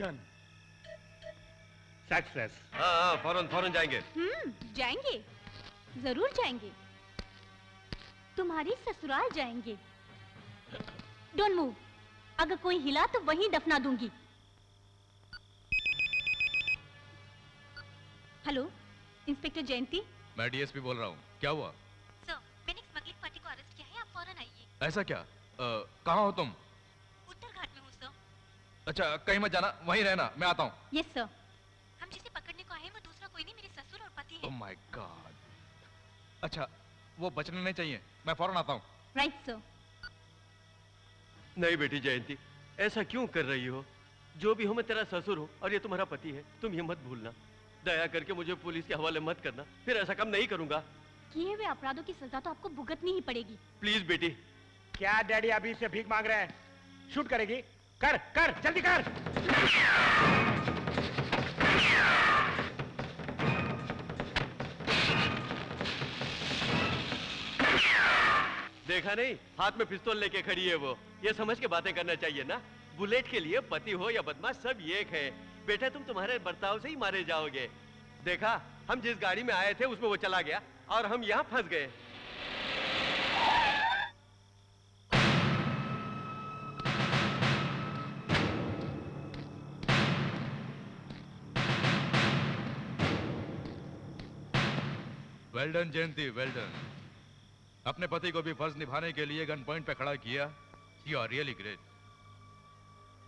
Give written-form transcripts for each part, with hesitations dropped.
Done. Success. हाँ, फौरन फौरन जाएंगे। जाएंगे, जरूर जाएंगे। तुम्हारी ससुराल जाएंगे। डोंट मूव, अगर कोई हिला तो वहीं दफना दूंगी। हेलो, इंस्पेक्टर जयंती। मैं डीएसपी बोल रहा हूँ। क्या हुआ? सर, मैंने स्मगलिंग पार्टी को अरेस्ट किया है, आप फौरन आइए। ऐसा क्या? कहाँ हो तुम? उत्तर घाट में हूँ सर। अच्छा, कहीं मत जाना, वहीं रहना, मैं आता हूँ। Yes sir. हम जिसे पकड़ने को आए हैं वो दूसरा कोई नहीं, मेरे ससुर और पति है। Oh my God. अच्छा, वो बचने नहीं चाहिए, मैं फौरन आता हूँ। Right sir. नहीं बेटी जयंती, ऐसा क्यों कर रही हो? जो भी हो, मैं तेरा ससुर हूँ और ये तुम्हारा पति है। तुम ये मत भूलना। दया करके मुझे पुलिस के हवाले मत करना, फिर ऐसा काम नहीं करूंगा। किए हुए अपराधों की सजा तो आपको भुगतनी ही पड़ेगी। प्लीज बेटी। क्या डैडी अभी से भीख मांग रहे हैं? शूट करेगी? कर कर, जल्दी कर। देखा नहीं, हाथ में पिस्तौल लेके खड़ी है वो। ये समझ के बातें करना चाहिए ना। बुलेट के लिए पति हो या बदमाश सब एक है। बेटा, तुम तुम्हारे बर्ताव से ही मारे जाओगे। देखा, हम जिस गाड़ी में आए थे उसमें वो चला गया और हम यहाँ फंस गए। वेल डन जयंती, वेल डन। अपने पति को भी फर्ज निभाने के लिए गन पॉइंट पे खड़ा किया। You are really great.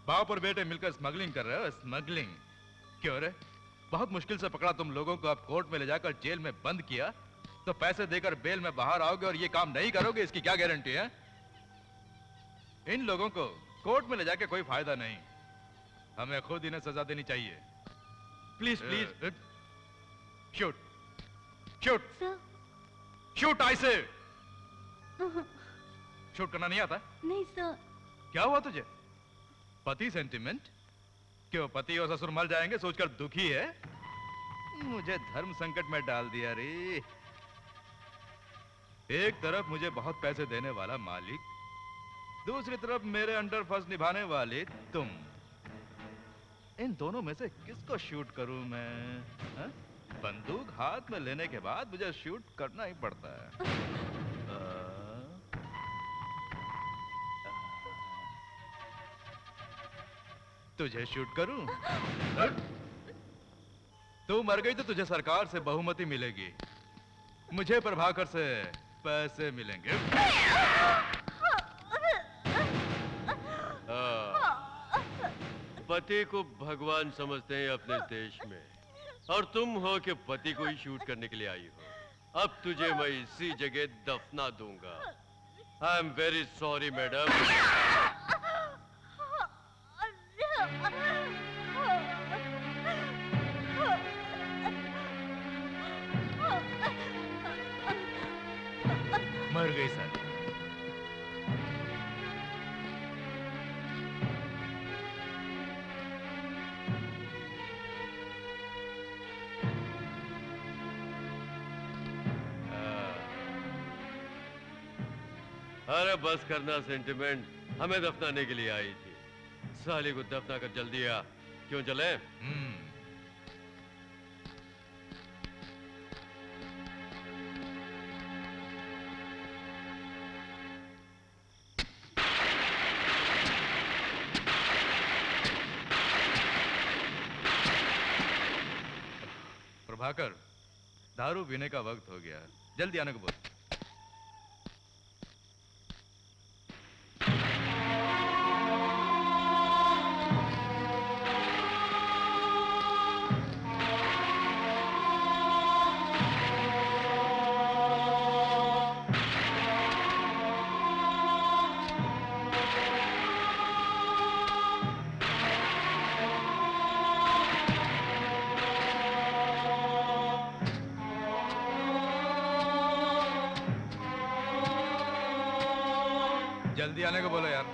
बाप और बेटे मिलकर स्मगलिंग कर रहे हो। स्मगलिंग क्यों रे? बहुत मुश्किल से पकड़ा तुम लोगों को, अब कोर्ट में ले जाकर जेल में बंद किया तो पैसे देकर बेल में बाहर आओगे और ये काम नहीं करोगे, इसकी क्या गारंटी है? इन लोगों को कोर्ट में ले जाके कोई फायदा नहीं, हमें खुद इन्हें सजा देनी चाहिए। Please please. Shoot shoot sir. Shoot, I say. Shoot करना नहीं आता? नहीं सर। क्या हुआ तुझे? पति सेंटिमेंट? क्यों, पति और ससुर मर जाएंगे सोचकर दुखी है? मुझे धर्म संकट में डाल दिया रे। एक तरफ मुझे बहुत पैसे देने वाला मालिक, दूसरी तरफ मेरे अंडर फर्ज निभाने वाली तुम। इन दोनों में से किसको शूट करूं मैं? हा? बंदूक हाथ में लेने के बाद मुझे शूट करना ही पड़ता है। तुझे शूट करूं? तू मर गई तो तुझे सरकार से बहुमति मिलेगी, मुझे प्रभाकर से पैसे मिलेंगे। पति को भगवान समझते हैं अपने देश में, और तुम हो कि पति को ही शूट करने के लिए आई हो। अब तुझे मैं इसी जगह दफना दूंगा। आई एम वेरी सॉरी मैडम। मर गई सर। अरे बस करना सेंटिमेंट, हमें दफनाने के लिए आई थी। साली को दफना कर जल्दी आ। क्यों चले? प्रभाकर, दारू पीने का वक्त हो गया, जल्दी आने को बोल। जल्दी आने को बोलो यार।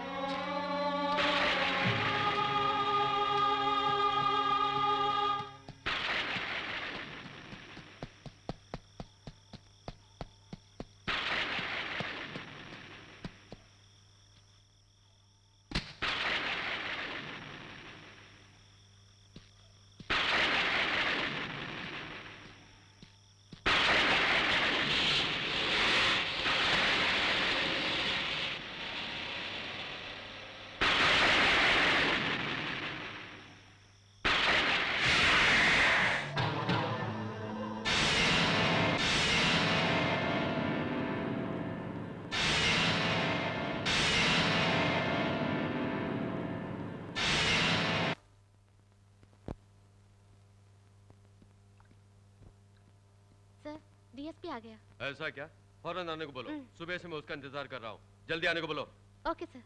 डीएसपी आ गया। ऐसा क्या? फौरन आने को बोलो। सुबह से मैं उसका इंतजार कर रहा हूँ। जल्दी आने को बोलो। Okay sir.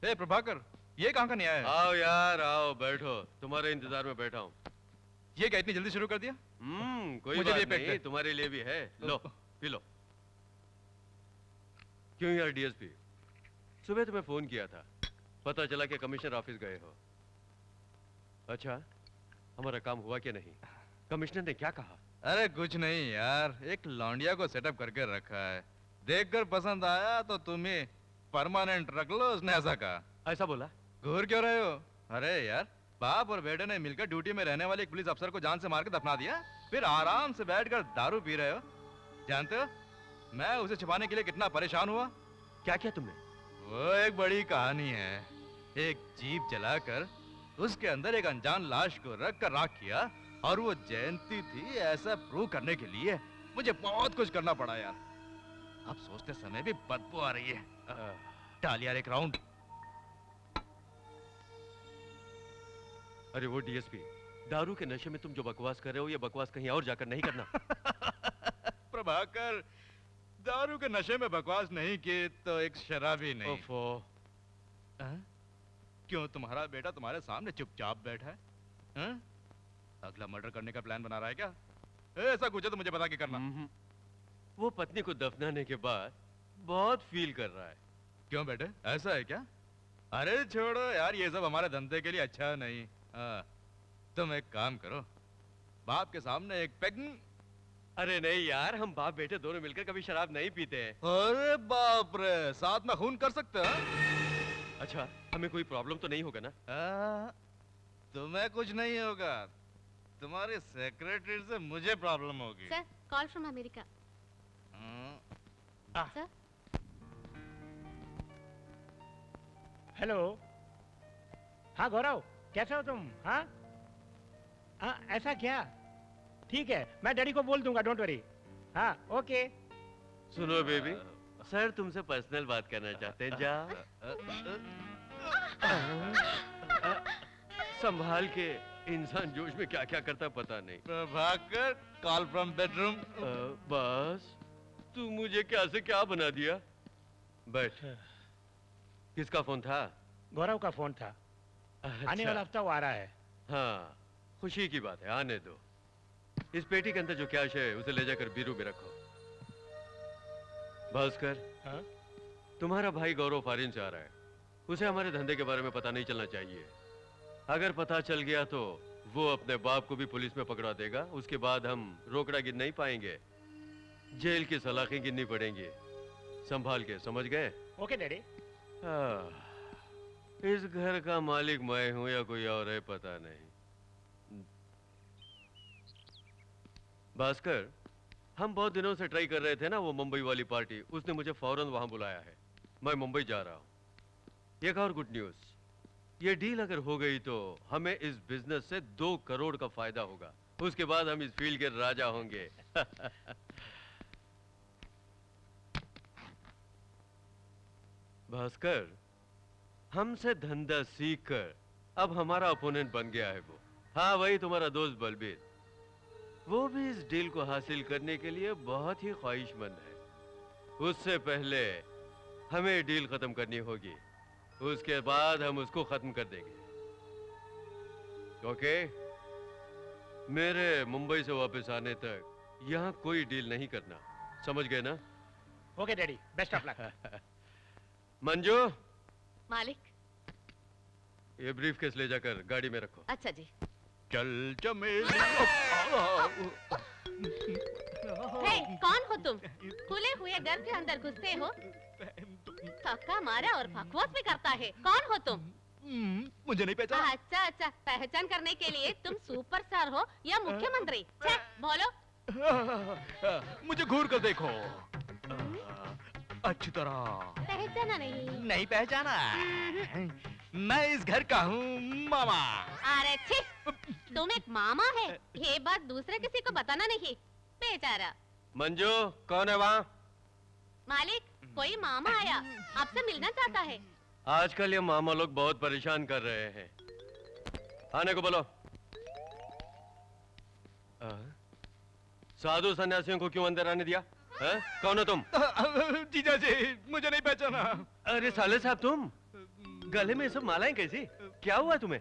ए प्रभाकर, ये कहाँ का नया है? आओ यार आओ, बैठो, तुम्हारे इंतजार में बैठा हूँ। ये क्या इतनी जल्दी शुरू कर दिया? कोई मुझे बात भी पैक नहीं, कर। तुम्हारे लिए भी है। लो पी लो। क्यों यार डीएसपी, सुबह तुम्हें फोन किया था, पता चला कि कमिश्नर ऑफिस गए हो। अच्छा, हमारा काम हुआ क्या नहीं? कमिश्नर ने क्या कहा? अरे कुछ नहीं यार, एक लौंडिया को सेटअप करके रखा है, देखकर पसंद आया तो तुम्हें परमानेंट रख लो, उसने ऐसा कहा। ऐसा बोला? घूर क्यों रहे हो? अरे यार, बाप और बेटे ने मिलकर ड्यूटी में रहने वाले एक पुलिस अफसर को जान से मार के दफना दिया, फिर आराम से बैठकर दारू पी रहे हो। जानते हो मैं उसे छिपाने के लिए कितना परेशान हुआ? क्या किया तुमने? वो एक बड़ी कहानी है। एक जीप जलाकर उसके अंदर एक अनजान लाश को रख कर राख किया, और वो जयंती थी ऐसा प्रूव करने के लिए मुझे बहुत कुछ करना पड़ा यार। अब सोचते समय भी बदबू आ रही है। डाल यार एक राउंड। अरे वो डीएसपी, दारू के नशे में तुम जो बकवास कर रहे हो, ये बकवास कहीं और जाकर नहीं करना। प्रभाकर, दारू के नशे में बकवास नहीं की तो एक शराबी नहीं। ओफो। क्यों, तुम्हारा बेटा तुम्हारे सामने चुपचाप बैठा है? अगला मर्डर करने का प्लान बना रहा है क्या? ऐसा कुछ है तो मुझे बता के करना। वो पत्नी को दफनाने के बाद बहुत फील कर रहा है। क्यों बेटे, ऐसा है क्या? अरे छोड़ो यार, ये सब हमारे धंधे के लिए अच्छा नहीं। तुम एक काम करो, बाप के सामने एक पेग। अरे नहीं यार, हम बाप बेटे दोनों मिलकर कभी शराब नहीं पीते हैं। अरे बाप रे, साथ में खून कर सकते हो? अच्छा, हमें कोई प्रॉब्लम तो नहीं होगा ना? तुम्हें कुछ नहीं होगा, तुम्हारे सेक्रेटरी से मुझे प्रॉब्लम होगी। Sir, call from America. Sir, hello. हाँ गौरव, कैसे हो तुम? हाँ हाँ, ऐसा क्या? ठीक है, मैं डैडी को बोल दूंगा, डोंट वरी। हाँ ओके। सुनो बेबी, सर तुमसे पर्सनल बात करना चाहते हैं। जा संभाल के, इंसान जोश में क्या क्या करता पता नहीं। Prabhakar, call from bedroom. बस तू मुझे क्या से क्या बना दिया। बैठ। किसका फोन था? गौरव का फोन था। अच्छा। आने वाला हफ्ता वो आ रहा है। हाँ, खुशी की बात है, आने दो। इस पेटी के अंदर जो कैश है उसे ले जाकर बीरू में रखो। भास्कर, हाँ? तुम्हारा भाई गौरव फॉरेन से आ रहा है, उसे हमारे धंधे के बारे में पता नहीं चलना चाहिए। अगर पता चल गया तो वो अपने बाप को भी पुलिस में पकड़ा देगा, उसके बाद हम रोकड़ा गिन नहीं पाएंगे, जेल की सलाखें गिननी पड़ेंगी। संभाल के, समझ गए? Okay daddy. इस घर का मालिक मैं हूं या कोई और है पता नहीं। भास्कर, हम बहुत दिनों से ट्राई कर रहे थे ना वो मुंबई वाली पार्टी, उसने मुझे फौरन वहां बुलाया है। मैं मुंबई जा रहा हूं। एक और गुड न्यूज, ये डील अगर हो गई तो हमें इस बिजनेस से 2 करोड़ का फायदा होगा। उसके बाद हम इस फील्ड के राजा होंगे। भास्कर, हमसे धंधा सीख कर अब हमारा ओपोनेंट बन गया है वो। हाँ, वही तुम्हारा दोस्त बलबीर। वो भी इस डील को हासिल करने के लिए बहुत ही ख्वाहिशमंद है। उससे पहले हमें डील खत्म करनी होगी, उसके बाद हम उसको खत्म कर देंगे। ओके? मेरे मुंबई से वापस आने तक यहाँ कोई डील नहीं करना, समझ गए ना? Okay daddy, best of luck. Manju, मालिक। ये ब्रीफ केस ले जाकर गाड़ी में रखो। अच्छा जी। चल चमेली। हे, कौन हो तुम? खुले हुए घर के अंदर घुसते हो, थक्का मारा और बकवास भी करता है। कौन हो तुम? मुझे नहीं पहचाना। अच्छा अच्छा, पहचान करने के लिए तुम सुपरस्टार हो या मुख्यमंत्री? छे, बोलो। मुझे घूर कर देखो अच्छी तरह। पहचाना नहीं? नहीं पहचाना? मैं इस घर का हूँ मामा। अरे छी, तुम एक मामा है, ये बात दूसरे किसी को बताना नहीं। बेचारा। मंजू, कौन है वहाँ? मालिक, कोई मामा आया, आपसे मिलना चाहता है। आजकल ये मामा लोग बहुत परेशान कर रहे हैं। आने को बोलो। साधु सन्यासियों को क्यों अंदर आने दिया? है? कौन हो तुम? जीजा जी, मुझे नहीं पहचाना। अरे साले साहब, तुम गले में ये सब मालाएं कैसी? क्या हुआ तुम्हें?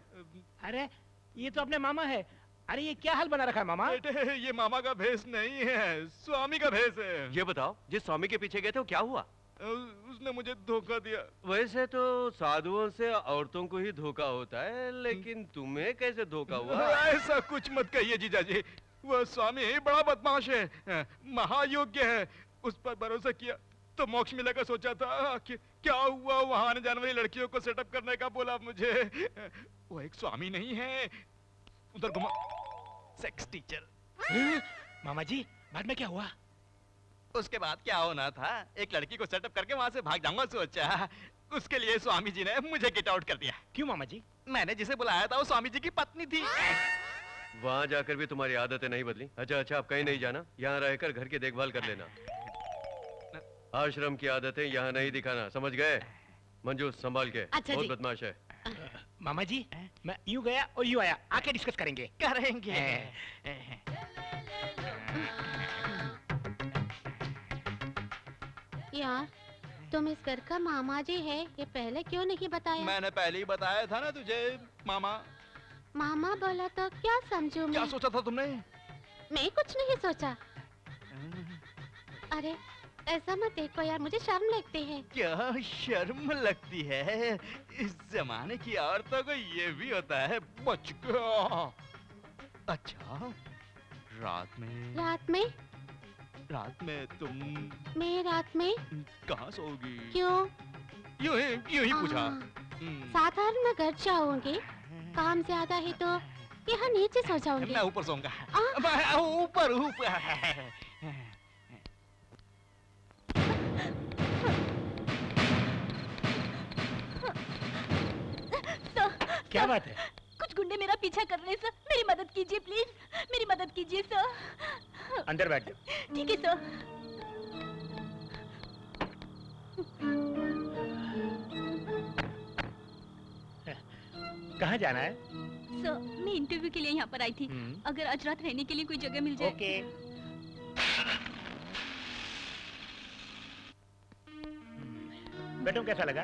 अरे ये तो अपने मामा है। अरे ये क्या हाल बना रखा है मामा? बेटे, ये मामा का भेष नहीं है, स्वामी का भेष है। ये बताओ, जिस स्वामी के पीछे गए थे वो क्या हुआ? उसने मुझे धोखा दिया। वैसे तो साधुओं से औरतों को ही धोखा होता है, लेकिन तुम्हें कैसे धोखा हुआ? ऐसा कुछ मत कहिए जीजा जी, वह स्वामी बड़ा बदमाश है, महायोग्य है। उस पर भरोसा किया तो मोक्ष मिलेगा सोचा था। क्या हुआ, वहां आने जाने वाली लड़कियों को सेटअप करने का बोला मुझे। वो एक स्वामी नहीं है, उधर घुमा सेक्स टीचर। मामा जी, बाद में क्या हुआ? उसके बाद क्या होना था, एक लड़की को सेटअप करके वहाँ से भाग जाऊंगा सोचा। उसके लिए स्वामी जी ने मुझे गेट आउट कर दिया। क्यों मामा जी? मैंने जिसे बुलाया था वो स्वामी जी की पत्नी थी। वहां जाकर भी तुम्हारी आदतें नहीं बदली? अच्छा अच्छा, अब कहीं नहीं जाना, यहाँ रहकर घर की देखभाल कर लेना। आश्रम की आदतें यहाँ नहीं दिखाना, समझ गए? मंजू, संभाल के। अच्छा बहुत जी। बदमाश है। मामा जी, मैं यूं गया और यूं आया, आके डिस्कस करेंगे। करेंगे। यार, तुम इस घर का मामा जी है, ये पहले क्यों नहीं बताया? मैंने पहले ही बताया था ना तुझे मामा। मामा बोला तो क्या समझूं क्या मैं? सोचा था तुमने? मैं कुछ नहीं सोचा। अरे ऐसा मत देखो यार, मुझे शर्म लगती है। क्या शर्म लगती है? इस जमाने की औरतों को ये भी होता है। बच गया। अच्छा, रात में रात में तुम मैं रात में कहाँ सोओगी? क्यों? यूं ही पूछा। साधारण मैं घर जाऊंगी, काम ज्यादा है तो यहाँ नीचे सो जाऊंगी। मैं ऊपर सोऊंगा। मैं ऊपर ऊपर। क्या बात है? कुछ गुंडे मेरा पीछा कर रहे सर, मेरी मदद कीजिए प्लीज, मेरी मदद कीजिए सर। अंदर बैठ जाओ। ठीक है सर। कहाँ जाना है? सर, मैं इंटरव्यू के लिए यहाँ पर आई थी। अगर आज रात रहने के लिए कोई जगह मिल जाए। ओके। बेटों कैसा लगा?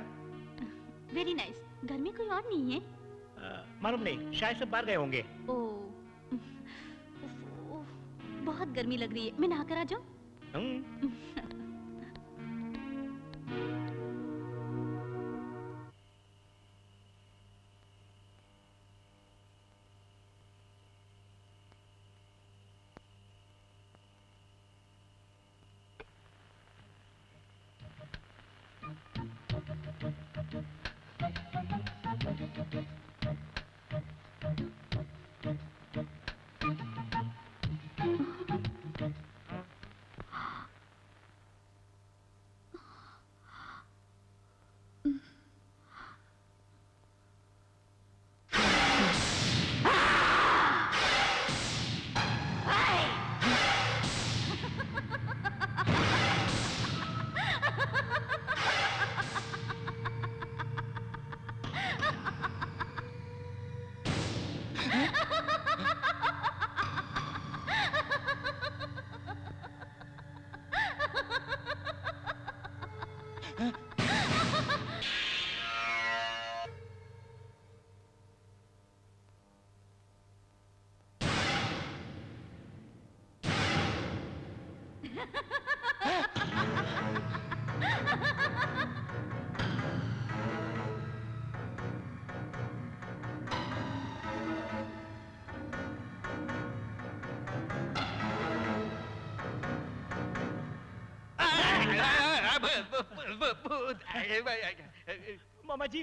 Very nice. घर में कोई और नहीं है? मालूम नहीं, शायद सब बाहर गए होंगे। ओह, बहुत गर्मी लग रही है, मैं नहाकर आ जाऊं? मामा जी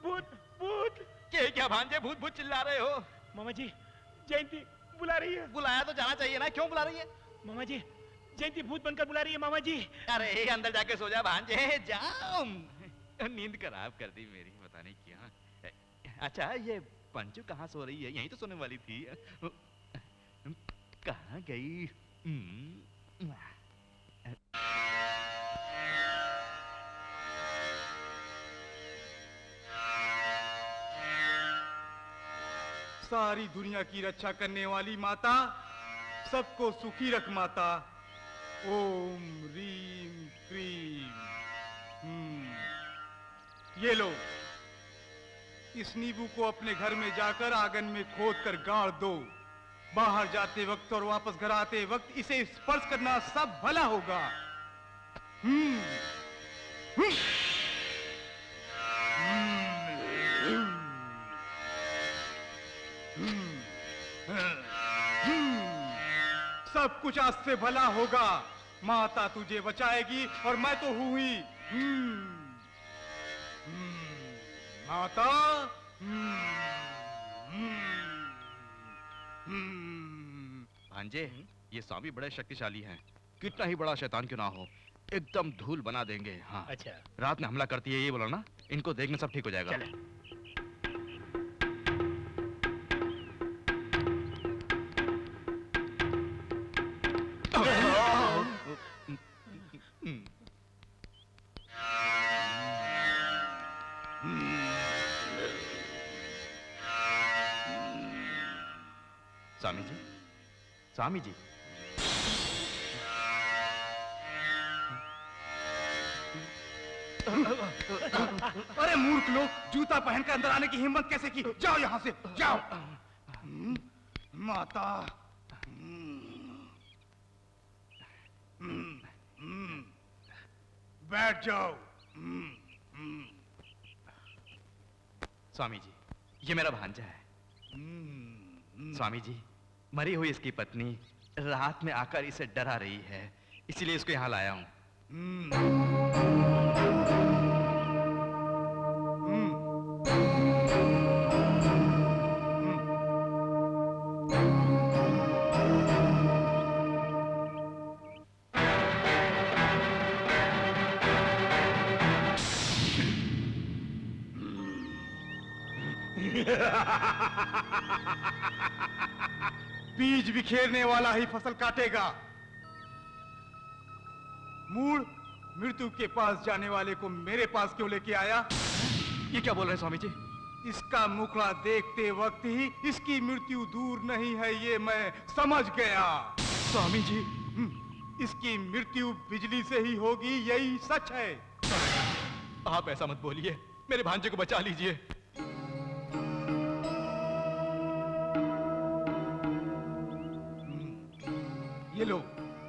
भूत भूत क्या भांजे भूत भूत चिल्ला रहे हो? मामा जी जयंती बुला रही है। बुलाया तो जाना चाहिए ना, क्यों बुला रही है? मामा जी जयंती भूत बनकर बुला रही है मामा जी। अरे अंदर जाके सो जा भांजे, जाओ। नींद खराब कर दी मेरी, पता नहीं क्या। अच्छा ये पंचू कहाँ सो रही है? यहीं तो सोने वाली थी। कहाँ गई? सारी दुनिया की रक्षा करने वाली माता, सबको सुखी रख माता। ओम रीम क्रीम। ये लो, इस नींबू को अपने घर में जाकर आंगन में खोद कर गाड़ दो। बाहर जाते वक्त और वापस घर आते वक्त इसे स्पर्श करना, सब भला होगा। सब कुछ आज से भला होगा। माता तुझे बचाएगी और मैं तो हूं ही। माता। भांजे, ये स्वामी बड़े शक्तिशाली हैं। कितना ही बड़ा शैतान क्यों ना हो, एकदम धूल बना देंगे। हाँ। अच्छा रात में हमला करती है ये बोला ना, इनको देखने सब ठीक हो जाएगा। चले। स्वामी जी, स्वामी जी। अरे मूर्ख लोग, जूता पहनकर अंदर आने की हिम्मत कैसे की? जाओ यहां से, जाओ। माता। बैठ जाओ। स्वामी जी, ये मेरा भांजा है। स्वामी जी, मरी हुई इसकी पत्नी रात में आकर इसे डरा रही है, इसीलिए इसको यहाँ लाया हूँ। बीज बिखेरने वाला ही फसल काटेगा। मूल मृत्यु के पास जाने वाले को मेरे पास क्यों लेके आया? ये क्या बोल रहे हैं स्वामी जी? इसका मुखड़ा देखते वक्त ही इसकी मृत्यु दूर नहीं है, ये मैं समझ गया। स्वामी जी, इसकी मृत्यु बिजली से ही होगी, यही सच है। आप ऐसा मत बोलिए, मेरे भांजे को बचा लीजिए। ये लो,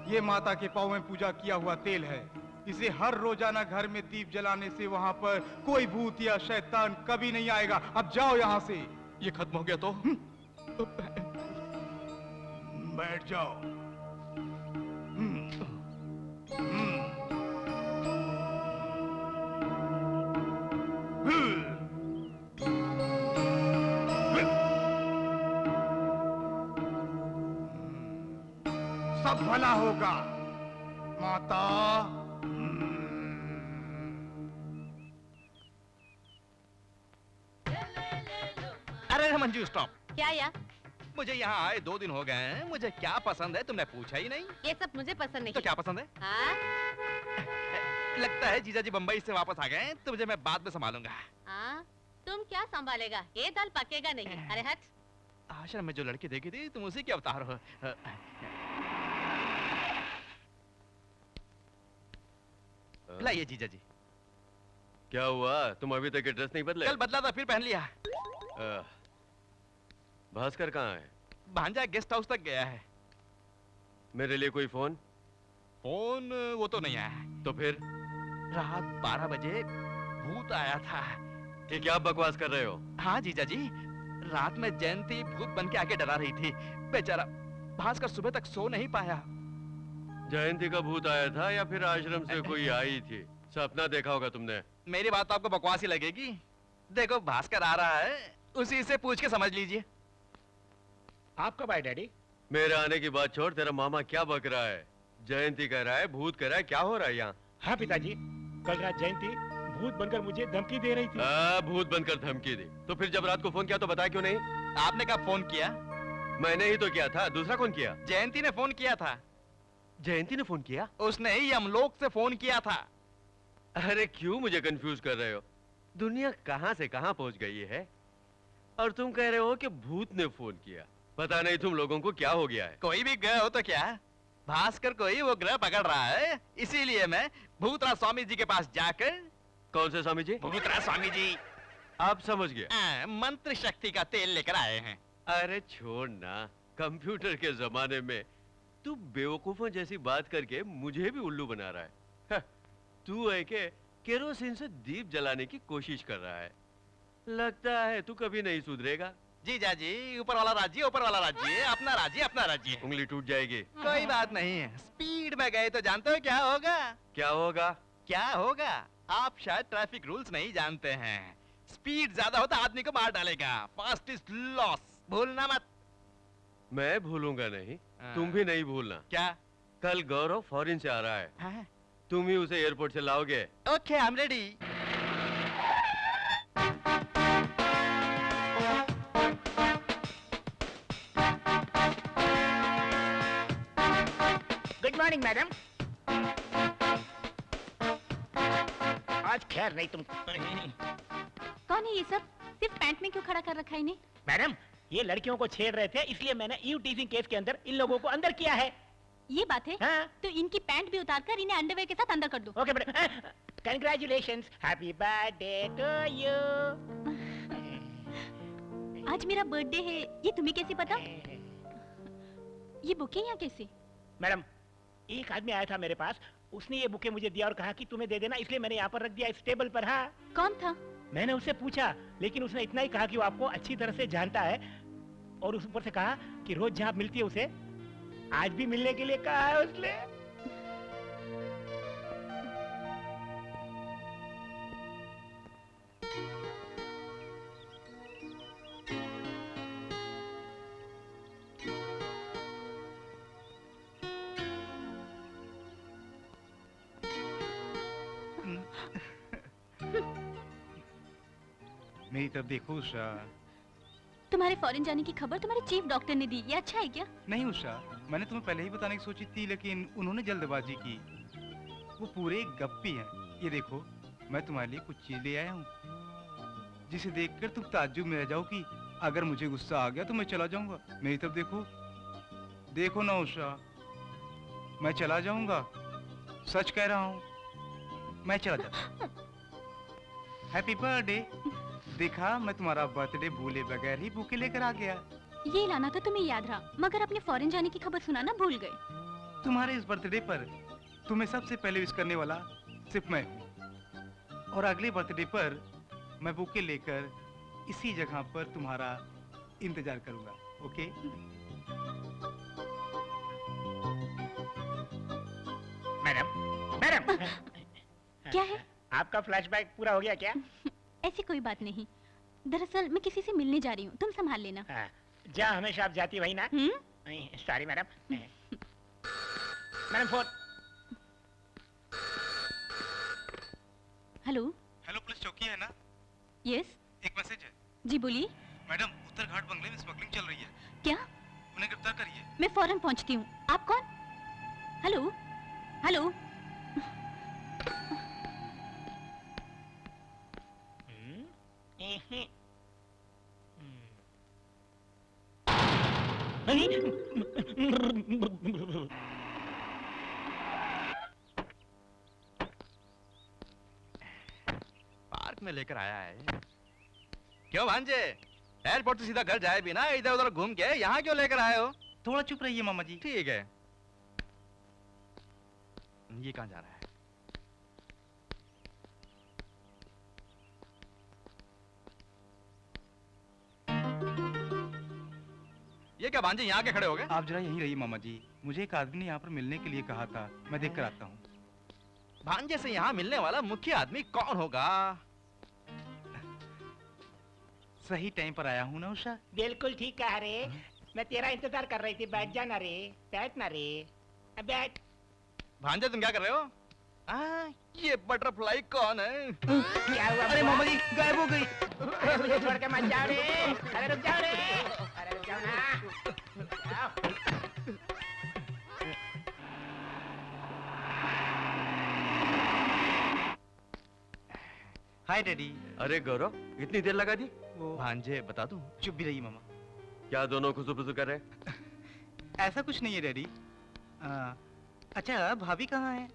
ये माता के पांव में पूजा किया हुआ तेल है। इसे हर रोजाना घर में दीप जलाने से वहां पर कोई भूत या शैतान कभी नहीं आएगा। अब जाओ यहां से। ये खत्म हो गया तो? बैठ जाओ। सब भला होगा। माता अरे मंजू स्टॉप। क्या या? मुझे यहाँ आए 2 दिन हो गए हैं, मुझे क्या पसंद है तुमने पूछा ही नहीं। ये सब मुझे पसंद नहीं। तो क्या पसंद है? हाँ? लगता है जीजा जी बम्बई से वापस आ गए हैं, तो मुझे मैं बाद में संभालूंगा। हाँ? तुम क्या संभालेगा? ये दाल पकेगा नहीं। अरे हट। आश्रम में जो लड़की देखी थी तुम उसी के अवतार हो। लाइए जीजा जी। क्या हुआ, तुम अभी तक ड्रेस नहीं बदले? कल बदला था फिर पहन लिया। भास्कर कहाँ है? भांजा गेस्ट हाउस तक गया है। मेरे लिए कोई फोन? फोन वो तो नहीं आया है। तो फिर रात 12 बजे भूत आया था। कि क्या बकवास कर रहे हो? हाँ जीजा जी, रात में जयंती भूत बन के आके डरा रही थी। बेचारा भास्कर सुबह तक सो नहीं पाया। जयंती का भूत आया था या फिर आश्रम से कोई आई थी? सपना देखा होगा तुमने। मेरी बात तो आपको बकवास ही लगेगी। देखो भास्कर आ रहा है, उसी से पूछ के समझ लीजिए। आप कब आए डैडी? मेरे आने की बात छोड़, तेरा मामा क्या बक रहा है? जयंती कह रहा है, भूत कह रहा है, क्या हो रहा है यहाँ? हाँ पिताजी, कल रात जयंती भूत बनकर मुझे धमकी दे रही थी। भूत बनकर धमकी दी? तो फिर जब रात को फोन किया तो बताया क्यों नहीं? आपने कब फोन किया? मैंने ही तो किया था, दूसरा कौन किया? जयंती ने फोन किया था। जयंती ने फोन किया? उसने ही यमलोक से फोन किया था। अरे क्यों मुझे कंफ्यूज कर रहे हो? दुनिया कहां से कहां पहुंच गई है और तुम कह रहे हो कि भूत ने फोन किया। पता नहीं तुम लोगों को क्या हो गया है। कोई भी ग्रह हो तो क्या, भास्कर को ही वो ग्रह पकड़ रहा है। इसीलिए मैं भूतराज स्वामी जी के पास जाकर। कौन से स्वामी जी? भूतराज स्वामी जी। आप समझ गए। मंत्र शक्ति का तेल लेकर आए हैं। अरे छोड़ ना, कंप्यूटर के जमाने में तू बेवकूफों जैसी बात करके मुझे भी उल्लू बना रहा है। तू है के केरोसिन से दीप जलाने की कोशिश कर रहा है। लगता है तू कभी नहीं सुधरेगा। जीजा जी, ऊपर वाला राज्य ऊपर वाला राज्य, अपना राज्य अपना राज्य। उंगली टूट जाएगी। कोई बात नहीं है, स्पीड में गए तो जानते हो क्या होगा? क्या होगा? क्या होगा? आप शायद ट्रैफिक रूल्स नहीं जानते हैं। स्पीड ज्यादा होता आदमी को मार डालेगा। फास्ट इज लॉस, भूलना मत। मैं भूलूंगा नहीं, तुम भी नहीं भूलना। क्या? कल गौरव फॉरेन से आ रहा है। हाँ? तुम ही उसे एयरपोर्ट से लाओगे। Okay, I am ready. Good morning madam. आज खैर नहीं तुम। कौन है ये सब? सिर्फ पैंट में क्यों खड़ा कर रखा है इन्हें? मैडम, ये लड़कियों को छेड़ रहे थे, इसलिए मैंने ईव टीजिंग केस के अंदर इन लोगों को अंदर किया है। ये बात है? हाँ? तो इनकी पैंट भी उतार कर इन्हें अंडरवेयर के साथ अंदर कर दो। Okay madam. Congratulations, happy birthday to you. आज मेरा बर्थडे है, ये तुम्हें कैसे पता? ये बुके यहाँ कैसे? मैडम, एक आदमी आया था मेरे पास, उसने ये बुके मुझे दिया और कहा कि तुम्हें दे देना, इसलिए मैंने यहाँ पर रख दिया इस टेबल पर। हाँ। कौन था? मैंने उससे पूछा, लेकिन उसने इतना ही कहा कि वो आपको अच्छी तरह से जानता है और उस ऊपर से कहा कि रोज जहाँ मिलती है उसे आज भी मिलने के लिए कहा है उसने। मेरी तरफ देखो उषा। तुम्हारे फॉरेन जाने की खबर तुम्हारे चीफ डॉक्टर ने दी, ये अच्छा है क्या? नहीं उषा, मैंने तुम्हें पहले ही बताने की सोची थी, लेकिन उन्होंने जल्दबाजी की। वो पूरे गप्पी हैं। ये देखो, मैं तुम्हारे लिए कुछ चीज ले आया हूँ, जिसे देखकर तुम ताज्जुब में रह जाओगी। अगर मुझे गुस्सा आ गया तो मैं चला जाऊंगा। मेरी तरफ देखो, देखो ना उषा, मैं चला जाऊंगा। सच कह रहा हूँ, मैं चला जाता। Happy birthday. देखा, मैं तुम्हारा बर्थडे भूले बगैर ही बुके लेकर आ गया। ये लाना तो तुम्हें याद रहा, मगर अपने फॉरेन जाने की खबर सुनाना भूल गए। तुम्हारे इस बर्थडे पर तुम्हें सबसे पहले विश करने वाला सिर्फ मैं हूँ, और अगले बर्थडे पर मैं बुके लेकर इसी जगह पर तुम्हारा इंतजार करूंगा। ओके? Madam, madam. क्या है? आपका फ्लैशबैक पूरा हो गया क्या? ऐसी कोई बात नहीं, दरअसल मैं किसी से मिलने जा रही हूँ, तुम संभाल लेना। जहाँ हमेशा आप जाती वही ना? Hmm? Sorry madam. Madam phone. Hello. Hello, police चौकी है ना? यस। एक मैसेज है। जी बोलिए। मैडम, उत्तर घाट बंगले में स्मगलिंग चल रही है, क्या? उन्हें गिरफ्तार करिए। मैं फौरन पहुंचती हूँ। आप कौन? Hello hello. पार्क में लेकर आया है। क्यों भांजे, एयरपोर्ट से सीधा घर जाए बिना इधर उधर घूम के यहाँ क्यों लेकर आए हो? थोड़ा चुप रहिए मामा जी। ठीक है। ये कहाँ जा रहा है? ये क्या भांजे यहाँ के खड़े हो गए? आप जरा यहीं रहिए मामा जी, मुझे एक आदमी ने यहाँ पर मिलने के लिए कहा था, मैं देख कर आता हूँ। भांजे से यहाँ मिलने वाला मुख्य आदमी कौन होगा? सही टाइम पर आया हूँ ना उषा? बिल्कुल ठीक कहा रे। मैं तेरा इंतजार कर रही थी। बैठ जाना रे, बैठ ना रे, बैठ। भांजे तुम क्या कर रहे हो? ये बटरफ्लाई कौन है? क्या हुआ? अरे मामा जी, गायब हो गई। अरे मुझे छोड़ के मत जाओ रे। अरे रुक जाओ रे। अरे रुक जाओ ना। जाओ। हाय डैडी। अरे गौरव, इतनी देर लगा दी? वो भांजे बता दूं? चुप भी रहिए मामा। क्या दोनों खुसुबुसु कर रहे? ऐसा कुछ नहीं है डैडी। अच्छा, भाभी कहाँ है?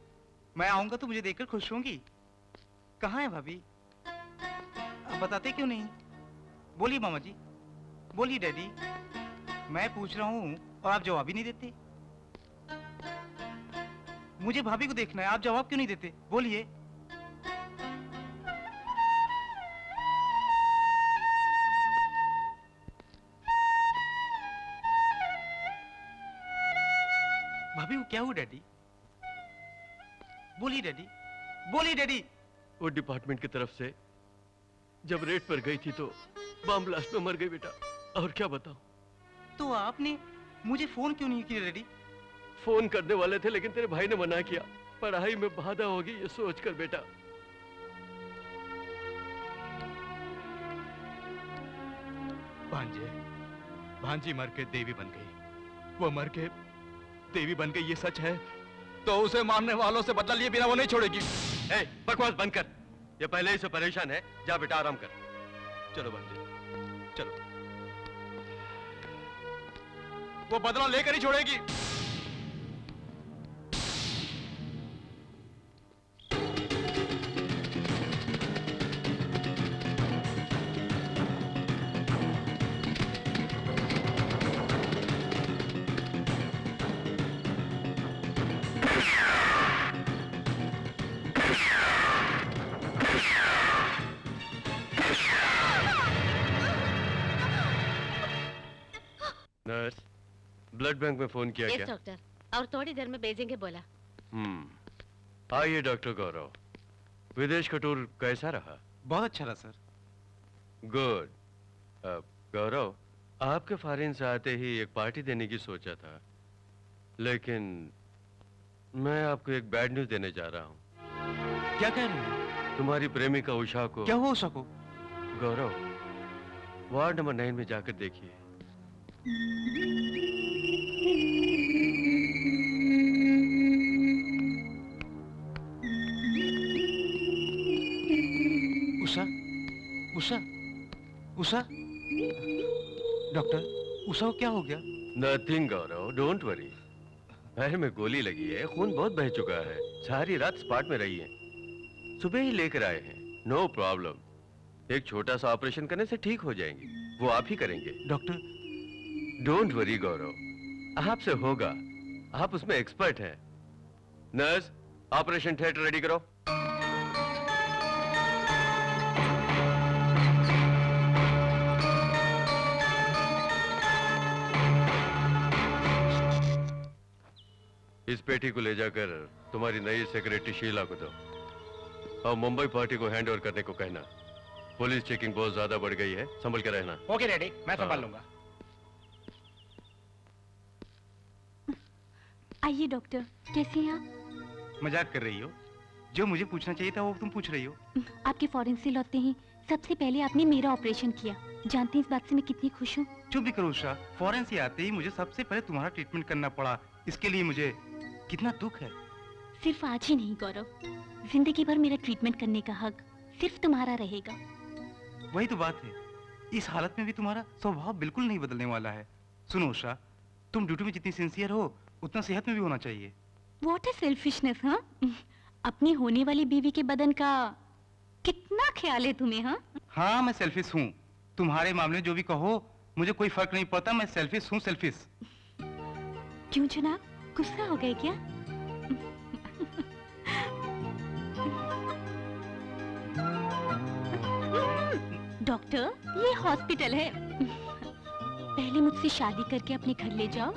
मैं आऊंगा तो मुझे देखकर खुश होंगी। कहाँ है भाभी? आप बताते क्यों नहीं? बोलिए मामा जी, बोलिए डैडी। मैं पूछ रहा हूँ और आप जवाब ही नहीं देते। मुझे भाभी को देखना है, आप जवाब क्यों नहीं देते? बोलिए। भाभी को क्या हुआ डैडी? बोलिए डैडी, बोलिए डैडी। वो डिपार्टमेंट की तरफ से जब रेड पर गई थी तो बम ब्लास्ट में मर गई बेटा। और क्या बताऊं? तो आपने मुझे फोन क्यों नहीं किया डैडी? फोन करने वाले थे लेकिन तेरे भाई ने मना किया। पढ़ाई में बाधा होगी ये सोचकर बेटा। भांजे, भांजी मर के देवी बन गई। वो मर के देवी बन गई, ये सच है तो उसे मारने वालों से बदला लिए बिना वो नहीं छोड़ेगी। ए, बकवास बंद कर। ये पहले ही से परेशान है। जा बेटा आराम कर। चलो भांजे, चलो। वो बदला लेकर ही छोड़ेगी। नर्स, ब्लड बैंक में फोन किया यस क्या? डॉक्टर, और थोड़ी देर में भेजेंगे बोला। आइए डॉक्टर गौरव, विदेश का टूर कैसा रहा? बहुत अच्छा रहा सर। गुड। गौरव, आपके फॉरेन से आते ही एक पार्टी देने की सोचा था, लेकिन मैं आपको एक बैड न्यूज देने जा रहा हूँ। क्या कह रहे हैं? तुम्हारी प्रेमिका उषा को। क्या हुआ उषा को? गौरव, वार्ड नंबर 9 में जाकर देखिए। उषा, उषा, उषा। डॉक्टर, उषा को क्या हो गया? Nothing Gaurav, don't worry. पैर में गोली लगी है, खून बहुत बह चुका है। सारी रात स्पॉट में रही है, सुबह ही लेकर आए हैं। No problem. एक छोटा सा ऑपरेशन करने से ठीक हो जाएंगे। वो आप ही करेंगे। डॉक्टर, डोंट वरी गौरव, आपसे होगा। आप उसमें एक्सपर्ट हैं। नर्स, ऑपरेशन थिएटर रेडी करो। इस पेटी को ले जाकर तुम्हारी नई सेक्रेटरी शीला को दो और मुंबई पार्टी को हैंड ओवर करने को कहना। पुलिस चेकिंग बहुत ज्यादा बढ़ गई है, संभल के रहना। ओके डैडी, मैं संभाल हाँ। लूंगा। आइए डॉक्टर, कैसे हैं आप? मजाक कर रही हो? जो मुझे पूछना चाहिए था वो तुम पूछ रही हो। आपके फॉरेन से लौटते ही सबसे पहले आपने मेरा ऑपरेशन किया। जानते हैं इस बात से मैं कितनी खुश हूँ। चुप भी करो उषा, फॉरेन से आते ही मुझे सबसे पहले तुम्हारा ट्रीटमेंट करना पड़ा। इसके लिए मुझे कितना दुख है। सिर्फ आज ही नहीं गौरव, जिंदगी भर मेरा ट्रीटमेंट करने का हक सिर्फ तुम्हारा रहेगा। वही तो बात है, इस हालत में भी तुम्हारा स्वभाव बिल्कुल नहीं बदलने वाला है। सुनो उषा, तुम ड्यूटी में जितनी सिंसियर हो उतना सेहत में भी होना चाहिए। व्हाट इज सेल्फिशनेस, हाँ? अपनी होने वाली बीवी के बदन का कितना ख्याल है तुम्हें, हाँ? हाँ, मैं सेल्फिश हूँ। तुम्हारे मामले में जो भी कहो मुझे कोई फर्क नहीं पड़ता। मैं सेल्फिश हूँ, सेल्फिश। क्यों जनाब, गुस्सा हो गए क्या? डॉक्टर, ये हॉस्पिटल है। पहले मुझसे शादी करके अपने घर ले जाओ,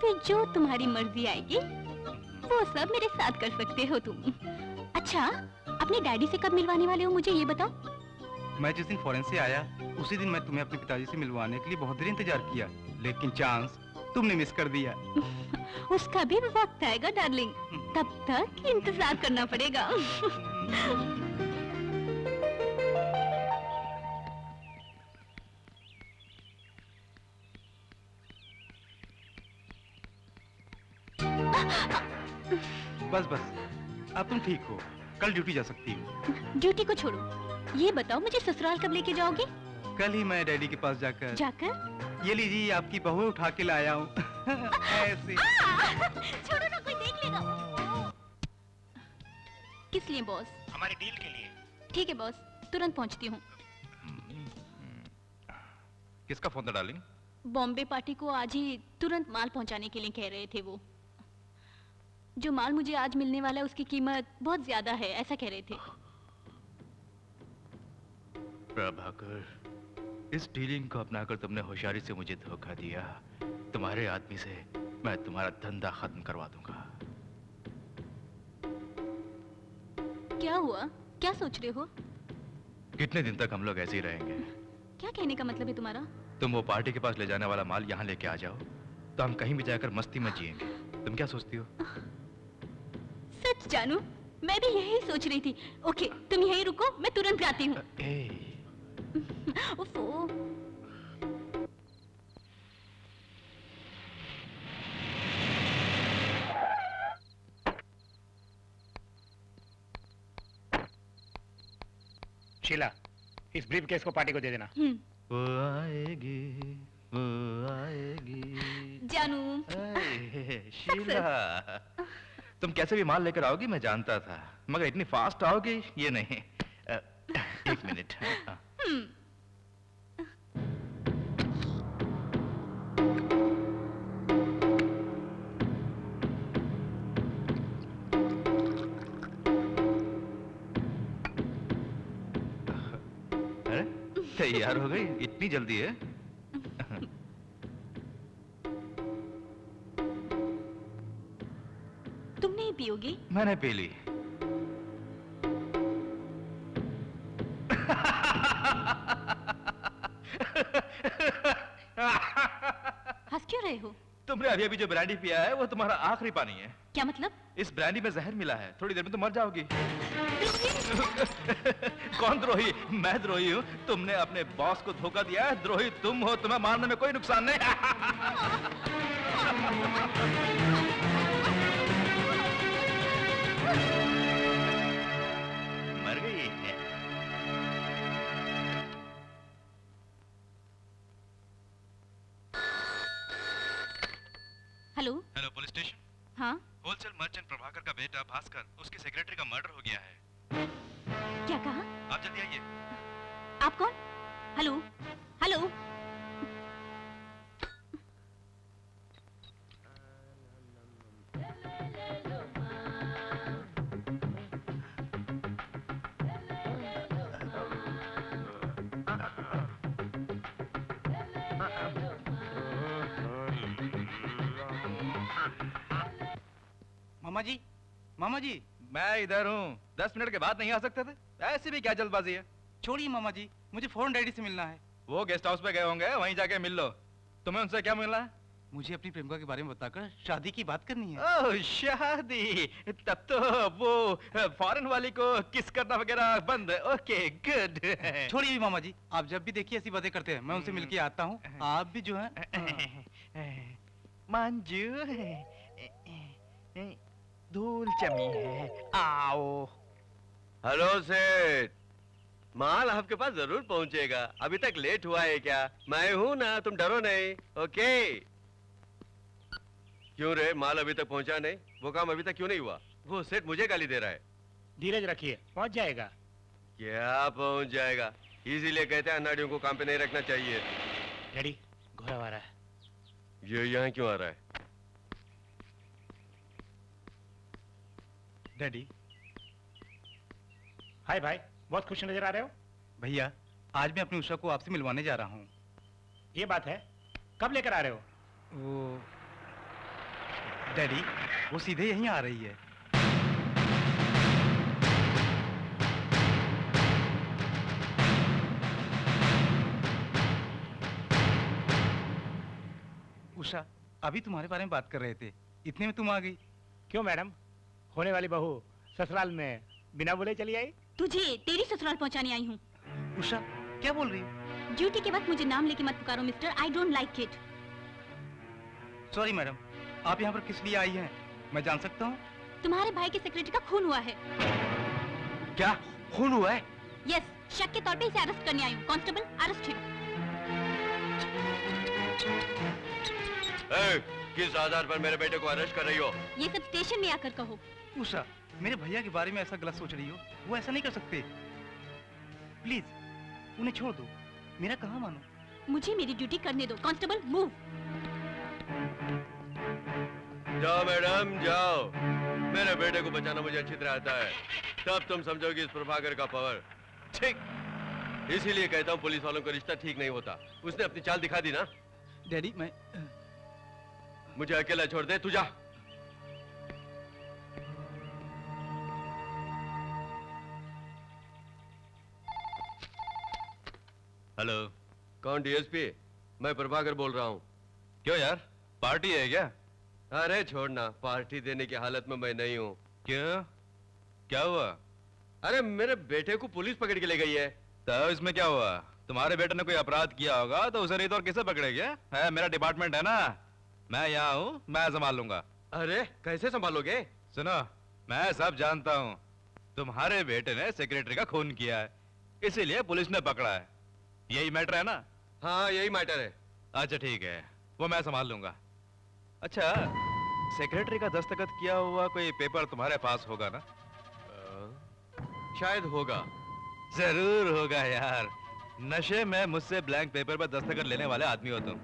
फिर जो तुम्हारी मर्जी आएगी वो सब मेरे साथ कर सकते हो तुम। अच्छा, अपने डैडी से कब मिलवाने वाले हो मुझे ये बताओ। मैं जिस दिन फॉरेन से आया उसी दिन मैं तुम्हें अपने पिताजी से मिलवाने के लिए बहुत देर इंतजार किया, लेकिन चांस तुमने मिस कर दिया। उसका भी वक्त आएगा डार्लिंग, तब तक इंतजार करना पड़ेगा। बस बस, अब तुम ठीक हो, कल ड्यूटी जा सकती हो। ड्यूटी को छोड़ो, ये बताओ मुझे ससुराल कब लेके जाओगे? कल ही मैं डैडी के पास जाकर जाकर? ये लीजिए आपकी बहू उठा के लाया हूँ। ऐसे। छोड़ो ना, कोई देख लेगा। किस लिए बॉस? हमारी डील के लिए। ठीक है बॉस, तुरंत पहुंचती हूँ। किसका फोन था डार्लिंग? बॉम्बे पार्टी को आज ही तुरंत माल पहुंचाने के लिए कह रहे थे वो। जो माल मुझे आज मिलने वाला है उसकी कीमत बहुत ज्यादा है, ऐसा कह रहे थे। प्रभाकर, इस डीलिंग को अपनाकर तुमने होशियारी से मुझे धोखा दिया। तुम्हारे आदमी से मैं तुम्हारा धंधा खत्म करवा दूंगा। क्या हुआ, क्या सोच रहे हो? कितने दिन तक हम लोग ऐसे ही रहेंगे? क्या कहने का मतलब है तुम्हारा? तुम वो पार्टी के पास ले जाने वाला माल यहाँ लेके आ जाओ, तो हम कहीं भी जाकर मस्ती में जिएंगे। तुम क्या सोचती हो? सच जानू, मैं भी यही सोच रही थी। ओके, तुम यहीं रुको, मैं तुरंत आती हूँ। उफ़ो। शीला, इस ब्रीफ केस को पार्टी को दे देना। वो आएगी, वो आएगी। जानू। शीला, तुम कैसे भी माल लेकर आओगी मैं जानता था, मगर इतनी फास्ट आओगी ये नहीं। एक मिनट। अरे तैयार हो गई, इतनी जल्दी है? तुम नहीं पियोगी? मैंने पी ली। हंस क्यों रहे हो? तुमने अभी अभी जो ब्रांडी पिया है वो तुम्हारा आखिरी पानी है। क्या मतलब? इस ब्रांडी में जहर मिला है, थोड़ी देर में तुम मर जाओगी। कौन द्रोही? मैं द्रोही हूँ? तुमने अपने बॉस को धोखा दिया है, द्रोही तुम हो, तुम्हें मारने में कोई नुकसान नहीं। मर गई। हेलो। Hello, police station. हाँ, होलसेल मर्चेंट प्रभाकर का बेटा भास्कर, उसके सेक्रेटरी का मर्डर हो गया है। क्या कहा? आप जल्दी आइए। आप कौन? Hello, hello. मामा जी, मामा जी। मैं इधर हूँ। 10 मिनट के बाद नहीं आ सकते थे? ऐसी भी क्या जल्दबाजी है? छोड़िए मामा जी, मुझे फौरन डैडी से मिलना है। वो गेस्ट हाउस पे गए होंगे, वहीं जाके मिल लो। तुम्हें उनसे क्या मिलना है? मुझे अपनी प्रेमिका के बारे में बताकर शादी की बात करनी है। ओह शादी, तब तो वो फॉरेन वाली को किस करना वगैरह बंद। Okay good. छोड़िए भी मामा जी, आप जब भी देखिए ऐसी बातें करते हैं, मैं उनसे मिलके आता हूँ। आप भी जो है मंजू धूल जमी है, आओ। हेलो सेठ, माल आपके पास जरूर पहुंचेगा। अभी तक लेट हुआ है क्या? मैं हूं ना, तुम डरो नहीं। ओके। क्यों रे, माल अभी तक पहुंचा नहीं? वो काम अभी तक क्यों नहीं हुआ? वो सेठ मुझे गाली दे रहा है। धीरज रखिए, पहुंच जाएगा। क्या पहुंच जाएगा? इसीलिए कहते हैं अनाड़ियों को काम पे नहीं रखना चाहिए। डैडी, घोड़ा आ रहा है। ये यहाँ क्यों आ रहा है? डैडी। हाय भाई, बहुत खुश नजर आ रहे हो। भैया, आज मैं अपनी उषा को आपसे मिलवाने जा रहा हूँ। ये बात है, कब लेकर आ रहे हो? वो डैडी, वो सीधे यहीं आ रही है। उषा, अभी तुम्हारे बारे में बात कर रहे थे, इतने में तुम आ गई। क्यों मैडम, होने वाली बहू ससुराल में बिना बोले चली आई? तुझे तेरी ससुराल पहुंचाने आई हूँ। उषा, क्या बोल रही हो? ड्यूटी के वक्त मुझे नाम लेके मत पुकारो mister, I don't like it. Sorry madam, आप यहाँ पर किस लिए आई हैं? मैं जान सकता हूँ? तुम्हारे भाई के सेक्रेटरी का खून हुआ है। क्या खून हुआ है? यस, शक के तौर पे इसे अरेस्ट करने आई हूँ। Constable, arrest him. किस आधार पर मेरे बेटे को अरेस्ट कर रही हो? ये सब स्टेशन में आकर कहो। उषा, मेरे भैया के बारे में ऐसा गलत सोच रही हो, वो ऐसा नहीं कर सकते। प्लीज उन्हें छोड़ दो, मेरा कहाँ मानो। मुझे मेरी ड्यूटी करने दो। Constable, move. जाओ मैडम, जाओ। मेरे बेटे को बचाना मुझे अच्छी तरह आता है। तब तुम समझोगे इस प्रभाकर का पावर। ठीक, इसीलिए कहता हूँ पुलिस वालों का रिश्ता ठीक नहीं होता। उसने अपनी चाल दिखा दी ना। डैडी, मैं मुझे अकेला छोड़ दे, तू जा। हेलो, कौन? डीएसपी? मैं प्रभाकर बोल रहा हूँ। क्यों यार, पार्टी है क्या? अरे छोड़ना, पार्टी देने की हालत में मैं नहीं हूँ। क्यों, क्या हुआ? अरे मेरे बेटे को पुलिस पकड़ के ले गई है। तो इसमें क्या हुआ? तुम्हारे बेटे ने कोई अपराध किया होगा तो उसे नहीं तो और किसे पकड़ेगे? है, मेरा डिपार्टमेंट है ना, मैं यहाँ हूँ, मैं संभाल लूंगा। अरे कैसे संभालोगे? सुनो, मैं सब जानता हूँ। तुम्हारे बेटे ने सेक्रेटरी का खून किया है, इसीलिए पुलिस ने पकड़ा है। यही मैटर है ना? हाँ यही मैटर है। अच्छा ठीक है, वो मैं संभाल लूंगा। अच्छा, सेक्रेटरी का दस्तखत किया हुआ कोई पेपर तुम्हारे पास होगा ना? शायद होगा। जरूर होगा यार, नशे में मुझसे ब्लैंक पेपर पर दस्तखत लेने वाले आदमी हो तुम।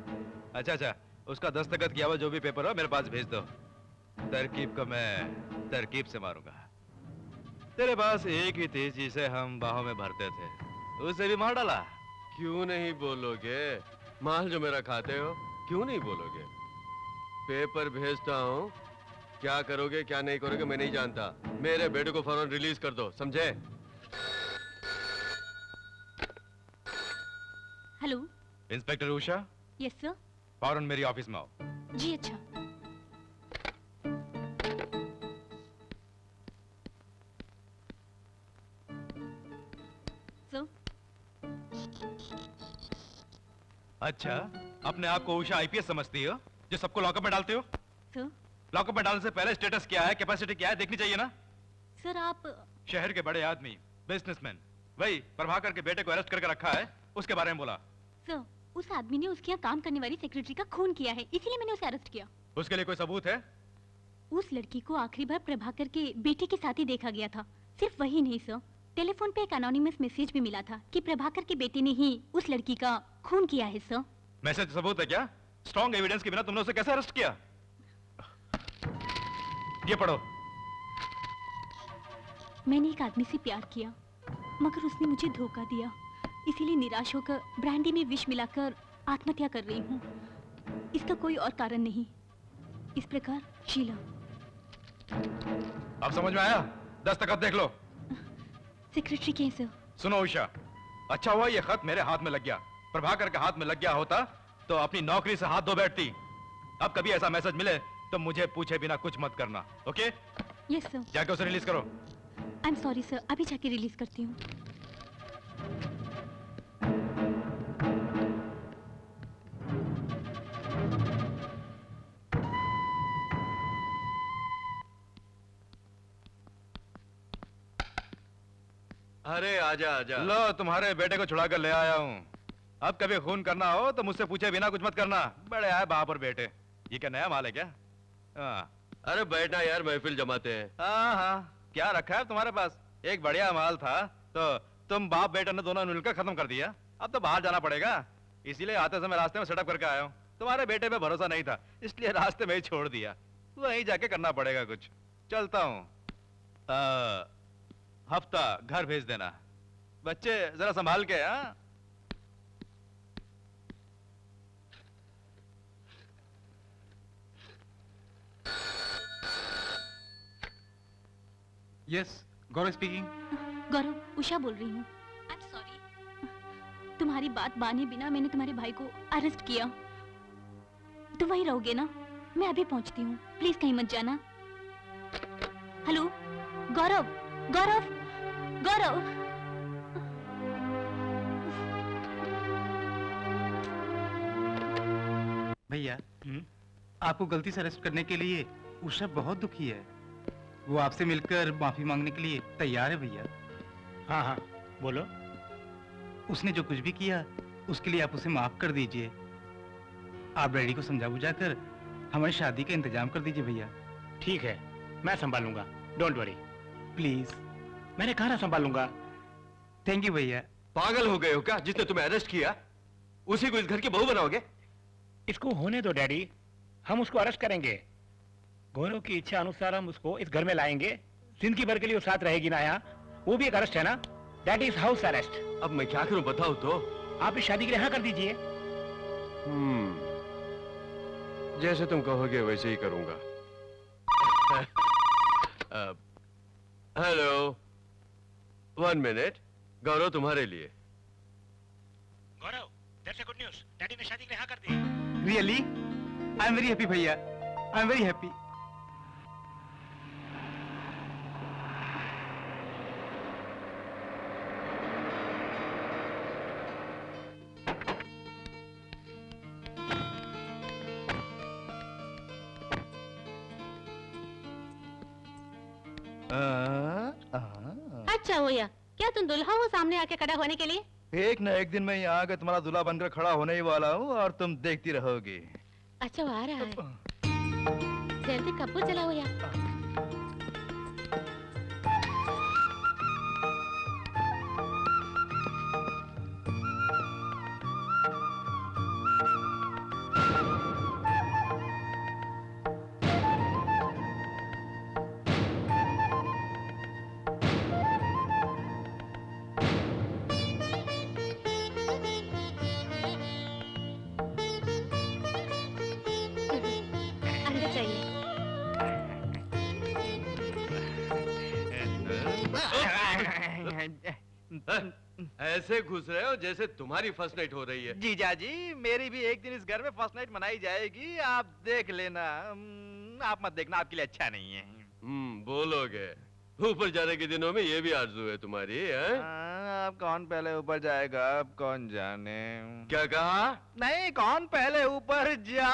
अच्छा, उसका दस्तखत किया हुआ जो भी पेपर हो मेरे पास भेज दो। तरकीब को मैं तरकीब से मारूंगा। तेरे पास एक ही थी जिसे हम बाहों में भरते थे, उसे भी मार डाला। क्यों नहीं बोलोगे? माल जो मेरा खाते हो, क्यों नहीं बोलोगे? पेपर भेजता हूँ, क्या करोगे क्या नहीं करोगे मैं नहीं जानता। मेरे बेटे को फौरन रिलीज कर दो, समझे? Hello, inspector Usha, yes sir. फौरन मेरी ऑफिस में आओ। जी अच्छा। सर, अच्छा, अपने आप को उषा आईपीएस समझती हो जो सबको लॉकअप में डालते हो? सर। लॉकअप में डालने से पहले स्टेटस क्या है, कैपेसिटी क्या है देखनी चाहिए ना? सर आप शहर के बड़े आदमी, बिजनेसमैन, वही प्रभाकर के बेटे को अरेस्ट करके रखा है, उसके बारे में बोला। सर, उस आदमी ने उसके यहाँ काम करने वाली सेक्रेटरी का खून किया है, इसीलिए मैंने उसे अरेस्ट किया। उसके लिए कोई सबूत है? उस लड़की को आखिरी बार प्रभाकर के बेटे के साथ ही देखा गया था। सिर्फ वही नहीं सर, टेलीफोन पे एक एनोनिमस मैसेज भी मिला था कि प्रभाकर के बेटे ने ही उस लड़की का खून किया है सर। मैसेज सबूत है क्या? स्ट्रॉन्ग एविडेंस के बिना तुमने उसे कैसे अरेस्ट किया? ये पढ़ो। मैंने एक आदमी से प्यार किया, मगर उसने मुझे धोखा दिया, इसीलिए निराश होकर ब्रांडी में विष मिलाकर आत्महत्या कर रही हूँ। इसका कोई और कारण नहीं। इस प्रकार शीला। अब समझ में आया? दस्तखत देख लो। सेक्रेटरी कैसे? सुनो उषा, अच्छा हुआ ये खत मेरे हाथ में लग गया। प्रभाकर के हाथ में लग गया होता तो अपनी नौकरी से हाथ धो बैठती। अब कभी ऐसा मैसेज मिले तो मुझे पूछे बिना कुछ मत करना, ओके? Yes sir. जाके उसे रिलीज करो। आई एम सॉरी सर, अभी जाके रिलीज करती हूँ। अरे आजा आजा। लो तुम्हारे बेटे को छुड़ा कर ले आया हूँ। अब कभी खून करना हो तो मुझसे पूछे बिना कुछ मत करना। बड़े आए बाप और बेटे। ये क्या नया माल है क्या? हाँ अरे बैठना यार, महफिल जमाते हैं। हाँ, क्या रखा है तुम्हारे पास? एक बढ़िया माल था तो तुम बाप बेटे ने दोनों मिलकर खत्म कर दिया। अब तो बाहर जाना पड़ेगा, इसीलिए आते समय रास्ते में सेटअप करके आया हूँ। तुम्हारे बेटे पे भरोसा नहीं था, इसलिए रास्ते में ही छोड़ दिया। वहीं जाके करना पड़ेगा कुछ। चलता हूँ। हफ्ता घर भेज देना। बच्चे जरा संभाल के। हाँ यस, गौरव स्पीकिंग। गौरव, उषा बोल रही हूँ। आई एम सॉरी, तुम्हारी बात माने बिना मैंने तुम्हारे भाई को अरेस्ट किया। तुम वहीं रहोगे ना? मैं अभी पहुंचती हूँ, प्लीज कहीं मत जाना। हेलो गौरव, गौरव, गौरव। भैया, आपको गलती से अरेस्ट करने के लिए उषा बहुत दुखी है। वो आपसे मिलकर माफी मांगने के लिए तैयार है भैया। हाँ हाँ बोलो। उसने जो कुछ भी किया उसके लिए आप उसे माफ कर दीजिए। आप डैडी को समझा बुझा कर हमारी शादी का इंतजाम कर दीजिए भैया। ठीक है, मैं संभालूंगा, डोंट वरी। प्लीज। मैंने कहा ना संभालूंगा। थैंक यू भैया। पागल हो गए हो क्या? जिसने तुम्हें अरेस्ट किया उसी को इस घर की बहू बनाओगे? इसको होने दो डैडी, हम उसको अरेस्ट करेंगे। गौरव की इच्छा अनुसार हम उसको इस घर में लाएंगे। जिंदगी भर के लिए वो साथ रहेगी ना यहाँ। वो भी एक अरेस्ट है ना, दैट इज हाउस अरेस्ट। अब मैं क्या करूं बताओ तो? आप इस शादी के लिए हाँ कर दीजिए। जैसे तुम कहोगे वैसे ही करूंगा। Hello, 1 minute. गौरव तुम्हारे लिए। Gaurav, that's a good news. Daddy ने शादी के लिए हाँ कर दी। Really? I am very happy भैया। I am very happy. अच्छा भैया, क्या तुम दुल्हा हो सामने आके खड़ा होने के लिए? एक न एक दिन मैं यहाँ आकर तुम्हारा दूल्हा बनकर खड़ा होने ही वाला हूँ और तुम देखती रहोगी। अच्छा, वो आ रहा है। जल्दी कपूर जलाओ भैया। अंदर चाहिए। ऐसे घुस रहे हो जैसे तुम्हारी फर्स्ट नाइट हो रही है। जीजा जी, मेरी भी एक दिन इस घर में फर्स्ट नाइट मनाई जाएगी। आप देख लेना। आप मत देखना, आपके लिए अच्छा नहीं है। बोलोगे। ऊपर जाने के दिनों में ये भी आरज़ू है तुम्हारी, है? अब कौन पहले ऊपर जाएगा अब कौन जाने। क्या कहा? नहीं, कौन पहले ऊपर जा।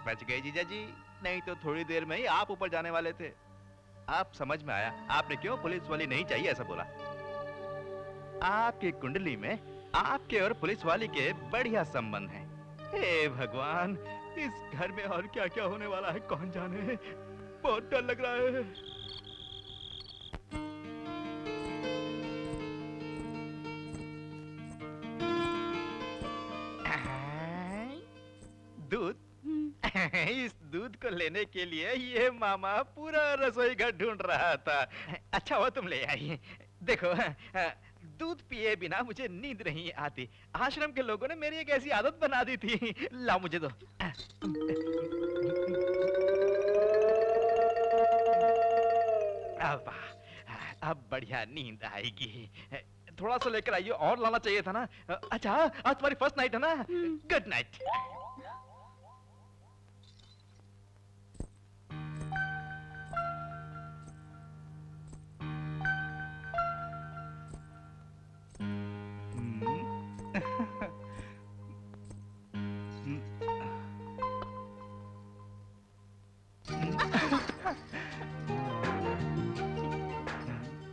बच गए जीजा जी, नहीं तो थोड़ी देर में ही आप ऊपर जाने वाले थे। आप समझ में आया आपने क्यों पुलिस वाली नहीं चाहिए ऐसा बोला। आपकी कुंडली में आपके और पुलिस वाली के बढ़िया संबंध हैं। हे भगवान, इस घर में और क्या क्या होने वाला है कौन जाने। बहुत डर लग रहा है। दूध। इस दूध को लेने के लिए ये मामा पूरा रसोई घर ढूंढ रहा था। अच्छा हुआ तुम ले आई। देखो, दूध पिए बिना मुझे नींद नहीं आती। आश्रम के लोगों ने मेरी एक ऐसी आदत बना दी थी। लाओ मुझे दो। अब बढ़िया नींद आएगी। थोड़ा सा लेकर आइए, और लाना चाहिए था ना। अच्छा आज तुम्हारी फर्स्ट नाइट है ना? Good night.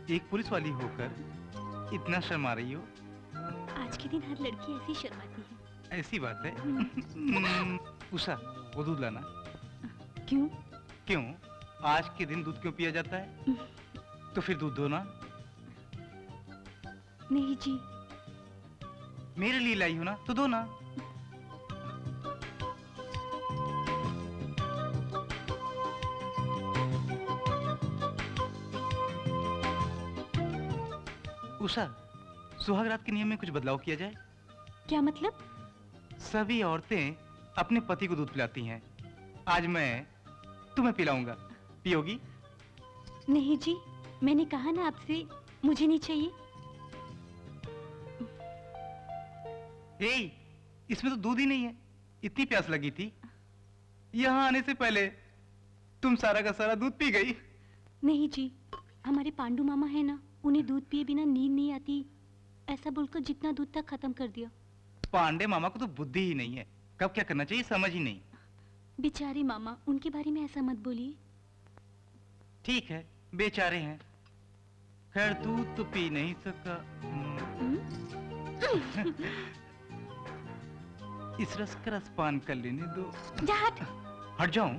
एक पुलिस वाली होकर इतना शर्मा रही हो? आज के दिन हर लड़की ऐसी शर्माती है। ऐसी बात है। उषा, वो दूध लाना। क्यों? क्यों? आज के दिन दूध क्यों पिया जाता है? तो फिर दूध दो ना। नहीं जी। मेरे लिए लाई हो ना, तो दो ना। उषा, सुहाग रात के नियम में कुछ बदलाव किया जाए। क्या मतलब? सभी औरतें अपने पति को दूध पिलाती हैं। आज मैं तुम्हें पिलाऊंगा, पियोगी? नहीं जी, मैंने कहा ना आपसे, मुझे नहीं चाहिए। ए, इसमें तो दूध ही नहीं है। इतनी प्यास लगी थी, यहाँ आने से पहले तुम सारा का सारा दूध पी गई। नहीं जी, हमारे पांडू मामा है ना, उन्हें दूध पिए बिना नींद नहीं आती, ऐसा बोलकर जितना दूध तक खत्म कर दिया। पांडे मामा को तो बुद्धि ही नहीं है, कब क्या करना चाहिए समझ ही नहीं। बेचारे मामा, उनके बारे में ऐसा मत बोलिए। ठीक है, बेचारे हैं। खैर दूध तो पी नहीं सका। इस रस का रसपान कर लेने दो। जा हट। हट जाऊं?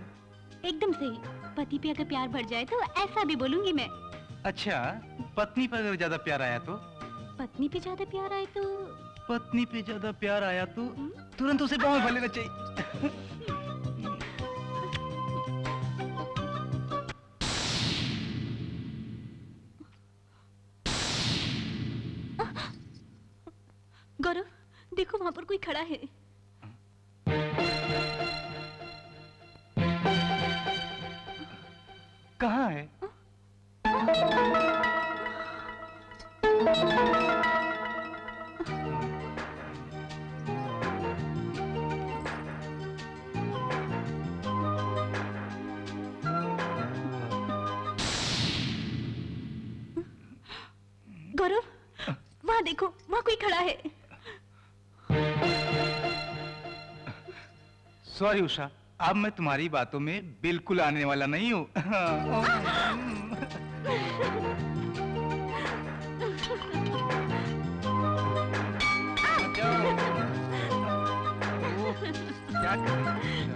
एकदम सही। पति पे अगर प्यार बढ़ जाए तो ऐसा भी बोलूंगी मैं। अच्छा, पत्नी पर अगर ज्यादा प्यार आया तो? पत्नी पे ज्यादा प्यार आए तो? पत्नी पे ज्यादा प्यार आया तो तुरंत उसे बाहों में भर लेना चाहिए। गौरव, देखो वहां पर कोई खड़ा है। कहाँ है? गौरव, वहां देखो, वहां कोई खड़ा है। सॉरी उषा, अब मैं तुम्हारी बातों में बिल्कुल आने वाला नहीं हूँ। क्या कर रही हो?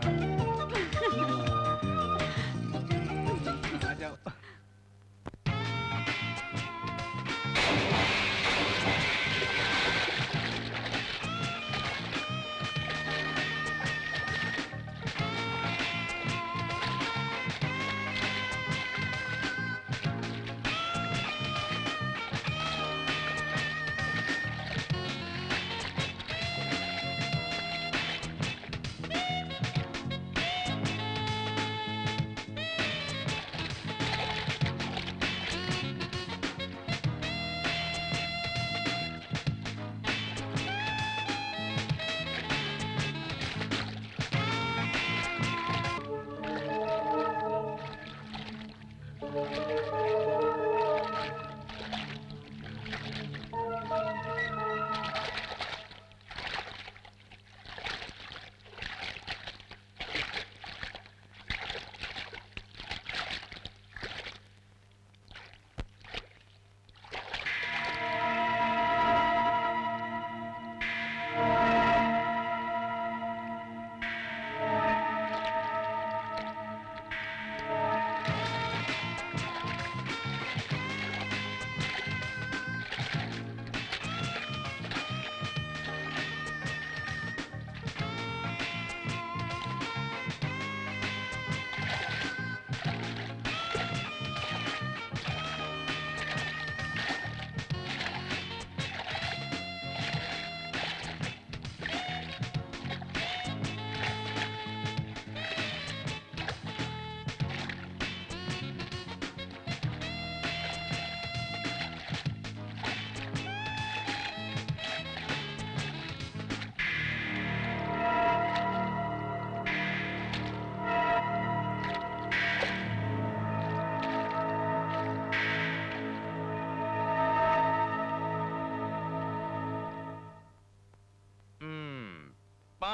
आ जाओ।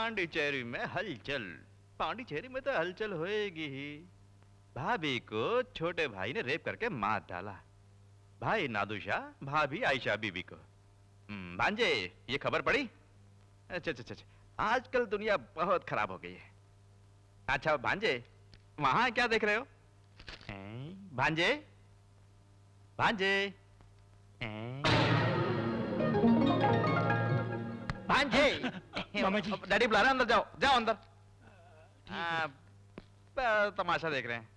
पांडिचेरी में हलचल। पांडिचेरी में तो हलचल होएगी ही। भाभी को छोटे भाई ने रेप करके मार डाला। भाई नादुशा, भाभी आयशा बीबी को। भांजे, ये खबर पड़ी? अच्छा अच्छा अच्छा, आजकल दुनिया बहुत खराब हो गई है। अच्छा भांजे, वहां क्या देख रहे हो? भांजे, भांजे, भांजे। मामा जी। डैडी बुला रहे हैं, अंदर जाओ, जाओ अंदर। तमाशा देख रहे हैं।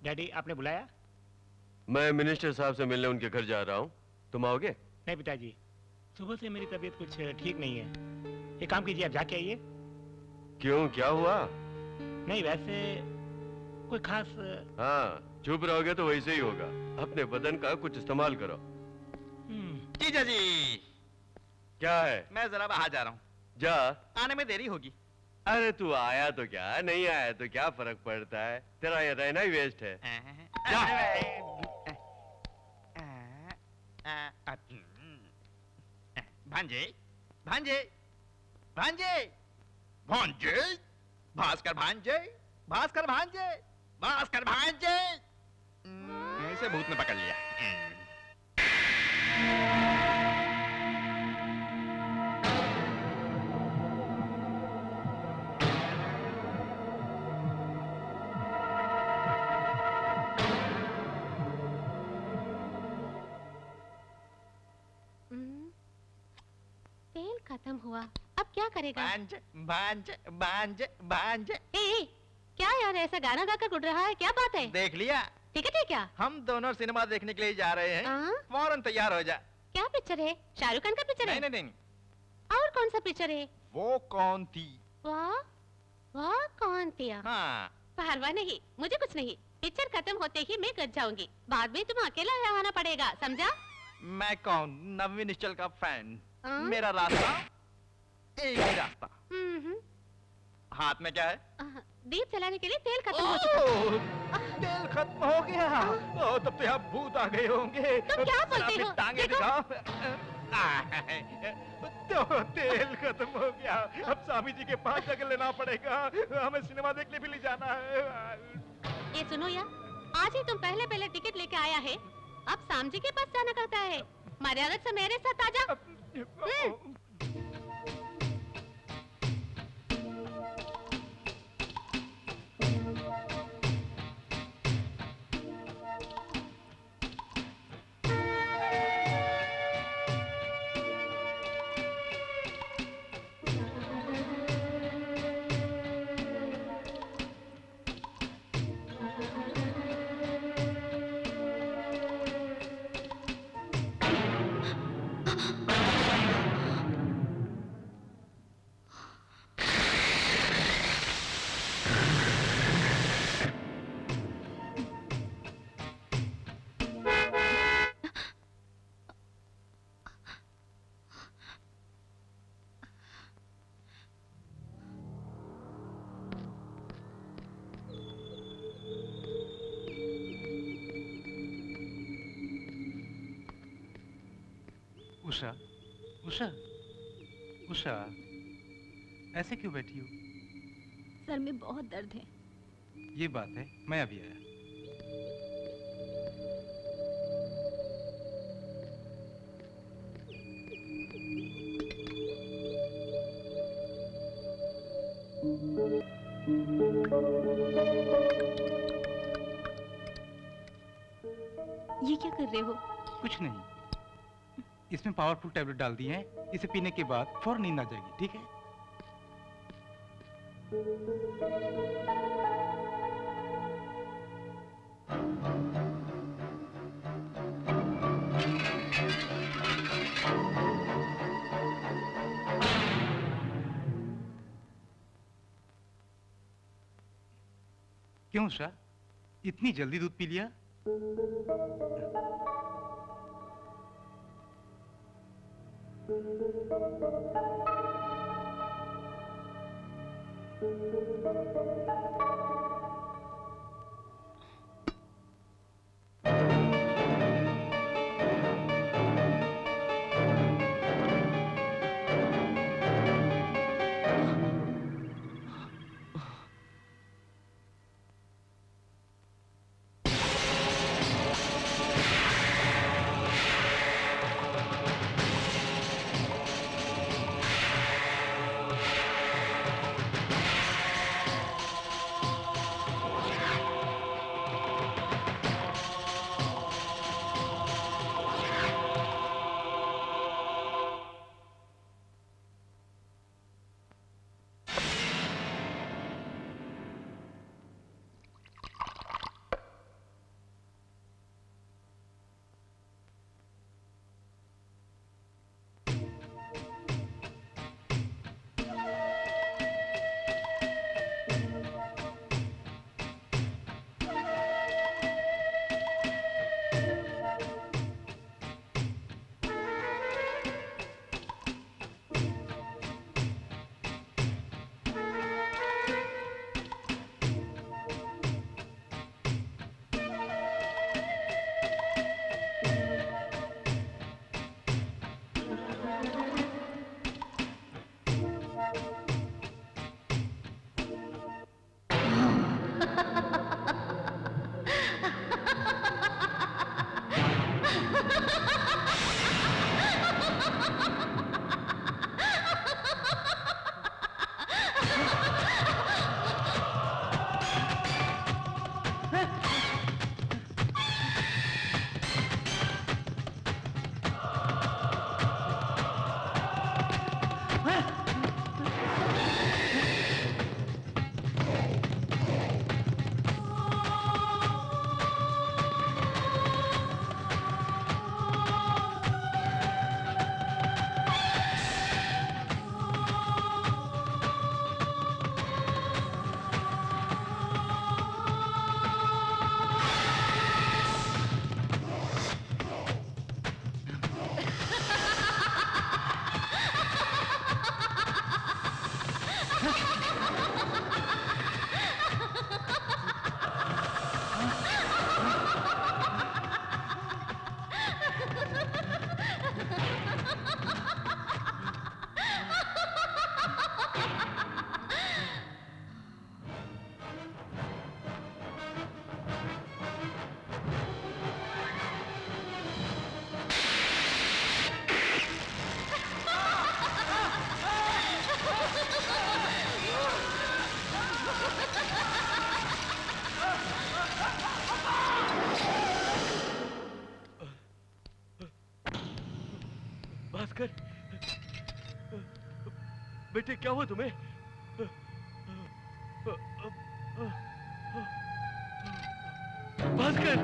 डैडी आपने बुलाया? मैं मिनिस्टर साहब से मिलने उनके घर जा रहा हूँ, तुम आओगे? नहीं पिताजी, सुबह से मेरी तबीयत कुछ ठीक नहीं है। एक काम कीजिए, आप जाके आइए। क्यों, क्या हुआ? नहीं वैसे कोई खास। हाँ, चुप रहोगे तो वैसे ही होगा। अपने बदन का कुछ इस्तेमाल करो। जीजा जी, क्या है? मैं जरा बाहर जा रहा हूँ, जा। आने में देरी होगी। अरे तू आया तो क्या, नहीं आया तो क्या फर्क पड़ता है? तेरा ये रहना ही वेस्ट है। भांजे, भांजे, भांजे, भांजे, भास्कर भांजे, भास्कर भांजे, भास्कर भांजे। इसे भूत ने पकड़ लिया। तेल खत्म हुआ, अब क्या करेगा? भांजे, भांजे, भांजे, भांजे। ए, क्या यार ऐसा गाना गाकर गुड रहा है, क्या बात है? देख लिया? टिकट है क्या? हम दोनों सिनेमा देखने के लिए जा रहे हैं। हाँ? फौरन तैयार हो जा। क्या पिक्चर है? शाहरुख खान का पिक्चर है? नहीं नहीं नहीं, और कौन सा पिक्चर है? वो कौन थी? वाह वाह, कौन थी? हाँ, परवाह नहीं, मुझे कुछ नहीं। पिक्चर खत्म होते ही मैं घर जाऊंगी, बाद में तुम अकेला आना पड़ेगा, समझा? मैं कौन? नवी निश्चल का फैन। हाँ? मेरा रास्ता एक ही रास्ता। हम्म, हाथ में क्या है? दीप जलाने के लिए तेल खत्म हो चुका। ओह, तेल खत्म हो गया। ओह, तब तो यहाँ भूत आ गए होंगे। तुम क्या बोलते अपनी हो? टांगे देखो। दिखाओ। तो तेल खत्म हो गया, अब स्वामी जी के पास जाकर लेना पड़ेगा। हमें सिनेमा देखने भी ले जाना है। ये सुनो यार, आज ही तुम पहले पहले टिकट लेके आया है, अब साम जी के पास जाना करता है। मर्यादा से मेरे साथ आजा। उषा, उषा, उषा, ऐसे क्यों बैठी हो? सर में बहुत दर्द है। ये बात है, मैं अभी आया। ये क्या कर रहे हो? कुछ नहीं, इसमें पावरफुल टैबलेट डाल दिए हैं, इसे पीने के बाद फौरन नींद आ जाएगी, ठीक है? क्यों उषा, इतनी जल्दी दूध पी लिया? भास्कर, बेटे क्या हुआ तुम्हें? भास्कर!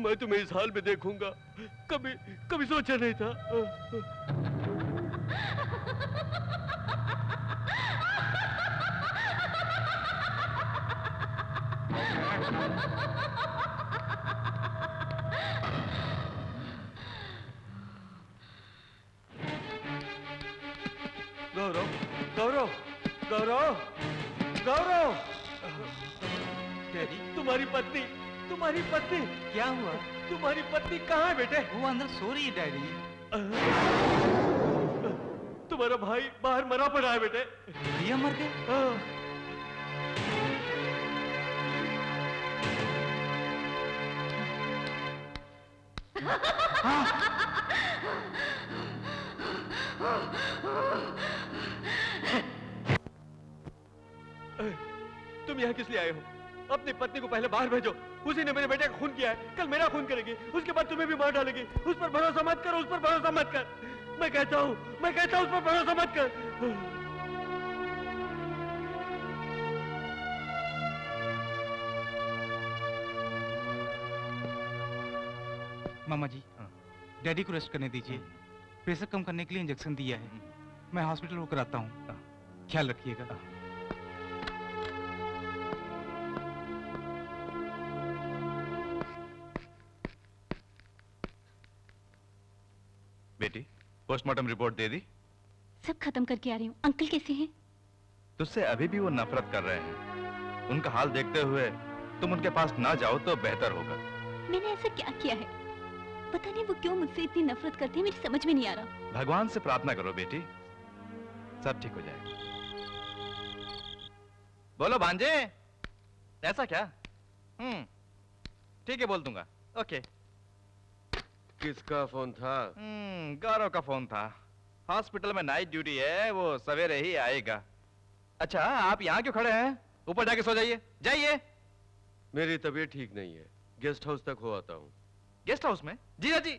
मैं तुम्हें इस हाल में देखूंगा, कभी कभी सोचा नहीं था। गौरव, गौरव, गौरव, गौरव! तुम्हारी पत्नी, तुम्हारी पत्नी! क्या हुआ? तुम्हारी पत्नी कहाँ है बेटे? वो अंदर सो रही है डैडी। तुम्हारा भाई बाहर मरा पड़ा है बेटे। भैया मर गए? तुम यहाँ किस लिए आए हो? अपनी पत्नी को पहले बाहर भेजो। उसी ने मेरे बेटे का खून किया है, कल मेरा खून करेगी, उसके बाद तुम्हें भी मार डालेगी। उस पर भरोसा मत कर, उस पर भरोसा मत कर। मैं कहता हूँ उस पर भरोसा मत कर। मामा जी, डैडी को रेस्ट करने दीजिए। प्रेशर कम करने के लिए इंजेक्शन दिया है। मैं हॉस्पिटल होकर आता हूँ। ख्याल रखिएगा। बेटी, पोस्टमार्टम रिपोर्ट दे दी? सब खत्म करके आ रही हूँ। अंकल कैसे हैं? तुझसे अभी भी वो नफरत कर रहे हैं। उनका हाल देखते हुए तुम उनके पास ना जाओ तो बेहतर होगा। मैंने ऐसा क्या किया है? पता नहीं वो क्यों मुझसे इतनी नफरत करते हैं, मेरी समझ में नहीं आ रहा। भगवान से प्रार्थना करो बेटी, सब ठीक हो जाएगा। बोलो भांजे, ऐसा क्या? ठीक है, बोल दूंगा। ओके। किसका फोन था? गौरव का फोन था। हॉस्पिटल में नाइट ड्यूटी है, वो सवेरे ही आएगा। अच्छा, आप यहाँ क्यों खड़े हैं? ऊपर जाके सो जाइए। जाइए। मेरी तबीयत ठीक नहीं है, गेस्ट हाउस तक हो आता हूँ। गेस्ट हाउस में? जीजा जी,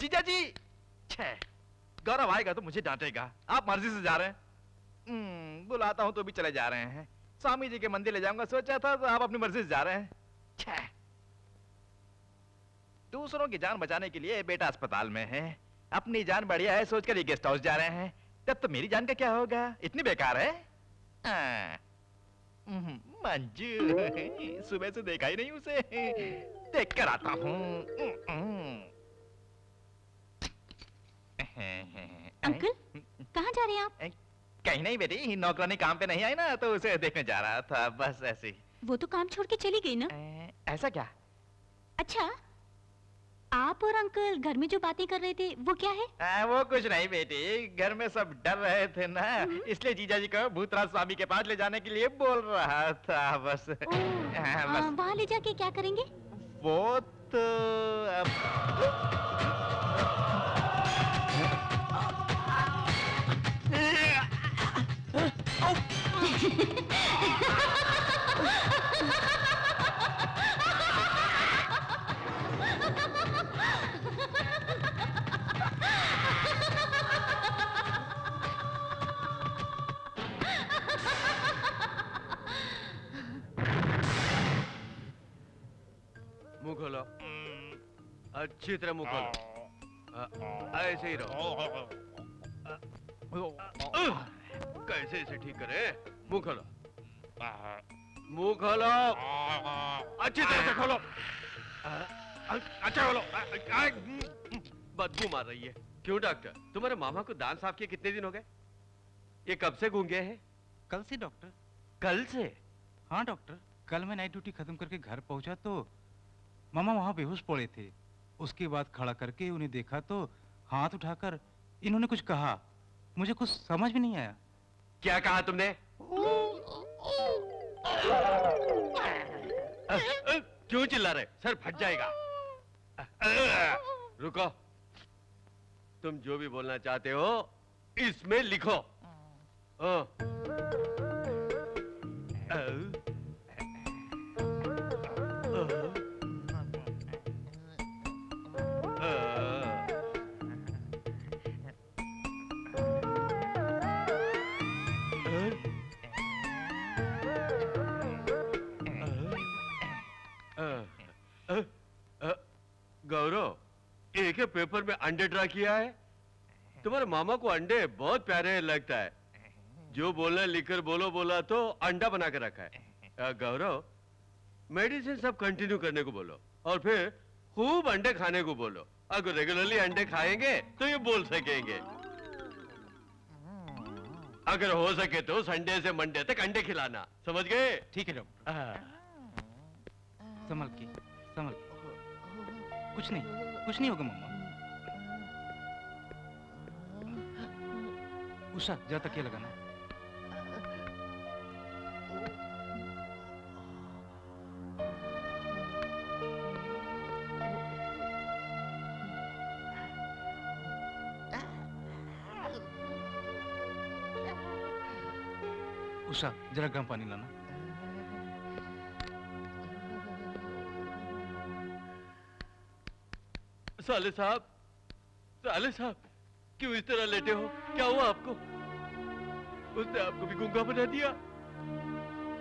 जीजा जी। छे, गौरव आएगा तो मुझे डांटेगा। आप मर्जी से जा रहे हैं? बुलाता हूँ तो भी चले जा रहे हैं। स्वामी जी के मंदिर ले जाऊंगा सोचा था, तो आप अपनी मर्जी से जा रहे हैं। छे, दूसरों की जान बचाने के लिए बेटा अस्पताल में है, अपनी जान बढ़िया है सोचकर ये गेस्ट हाउस जा रहे हैं। तब तो मेरी जान का क्या होगा? इतनी बेकार है। मंजू, सुबह से देखा ही नहीं उसे, देख कर आता हूँ। अंकल, कहाँ जा रहे हैं आप? कहीं नहीं बेटी, नौकरानी काम पे नहीं आई ना, तो उसे देखने जा रहा था, बस ऐसे ही। वो तो काम छोड़ के चली गई ना। ऐसा क्या? अच्छा, आप और अंकल घर में जो बातें कर रहे थे वो क्या है? वो कुछ नहीं बेटी, घर में सब डर रहे थे ना, इसलिए जीजा जी को भूतराज स्वामी के पास ले जाने के लिए बोल रहा था, बस। बस। वहाँ ले जाके क्या करेंगे? वो तो मुंह खोलो, अच्छी तरह मुंह खोलो। ऐसे ही रहो। कैसे इसे ठीक करे? मुंह खोलो, मुंह खोलो, अच्छी तरह से खोलो। अच्छा खोलो। बदबू मार रही है। क्यों डॉक्टर, तुम्हारे मामा को दांत साफ किए कितने दिन हो गए? ये कब से गूंगे हैं? कल से डॉक्टर। कल से? हाँ डॉक्टर, कल मैं नाइट ड्यूटी खत्म करके घर पहुंचा तो मामा वहाँ बेहोश पड़े थे। उसके बाद खड़ा करके उन्हें देखा तो हाथ उठाकर इन्होंने कुछ कहा, मुझे कुछ समझ में नहीं आया। क्या कहा तुमने? क्यों चिल्ला रहे? सर फट जाएगा। रुको, तुम जो भी बोलना चाहते हो इसमें लिखो। गौरव, एक ही पेपर में अंडे ड्रा किया है। तुम्हारे मामा को अंडे बहुत प्यारे लगता है। जो बोलना लिखकर बोलो बोला तो अंडा बना कर रखा है। गौरव, मेडिसिन सब कंटिन्यू करने को बोलो और फिर खूब अंडे खाने को बोलो। अगर रेगुलरली अंडे खाएंगे तो ये बोल सकेंगे। अगर हो सके तो संडे से मंडे तक अंडे खिलाना, समझ गए? ठीक है डॉक्टर। संभल के, संभल के। कुछ नहीं होगा मम्मा। उषा, जरा तकिया लगाना। उषा, जरा गर्म पानी लाना। साले साहब, क्यों इस तरह लेटे हो? क्या हुआ आपको? उसने आपको भी गूंगा बना दिया?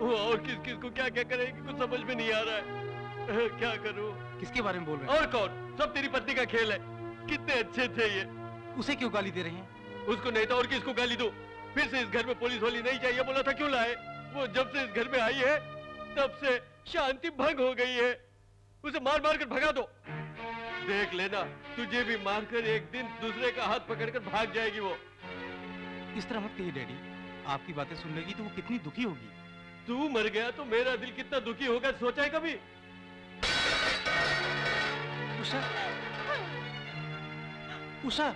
वो और किस किस को क्या क्या करेगी कुछ समझ में नहीं आ रहा है। क्या करूं? किसके बारे में बोल रहे हैं? और कौन? सब तेरी पत्नी का खेल है। कितने अच्छे थे ये। उसे क्यों गाली दे रहे हैं? उसको नहीं तो और किसको गाली दूं? फिर से इस घर में पुलिस वाली नहीं चाहिए बोला था, क्यों लाए? वो जब से इस घर में आई है तब से शांति भंग हो गई है। उसे मार मार कर भगा दो। देख लेना, तुझे भी मारकर एक दिन दूसरे का हाथ पकड़कर भाग जाएगी वो। इस तरह मत कहिए डैडी, आपकी बातें सुन लेगी तो वो कितनी दुखी होगी। तू मर गया तो मेरा दिल कितना दुखी होगा, सोचा है कभी? उषा, उषा,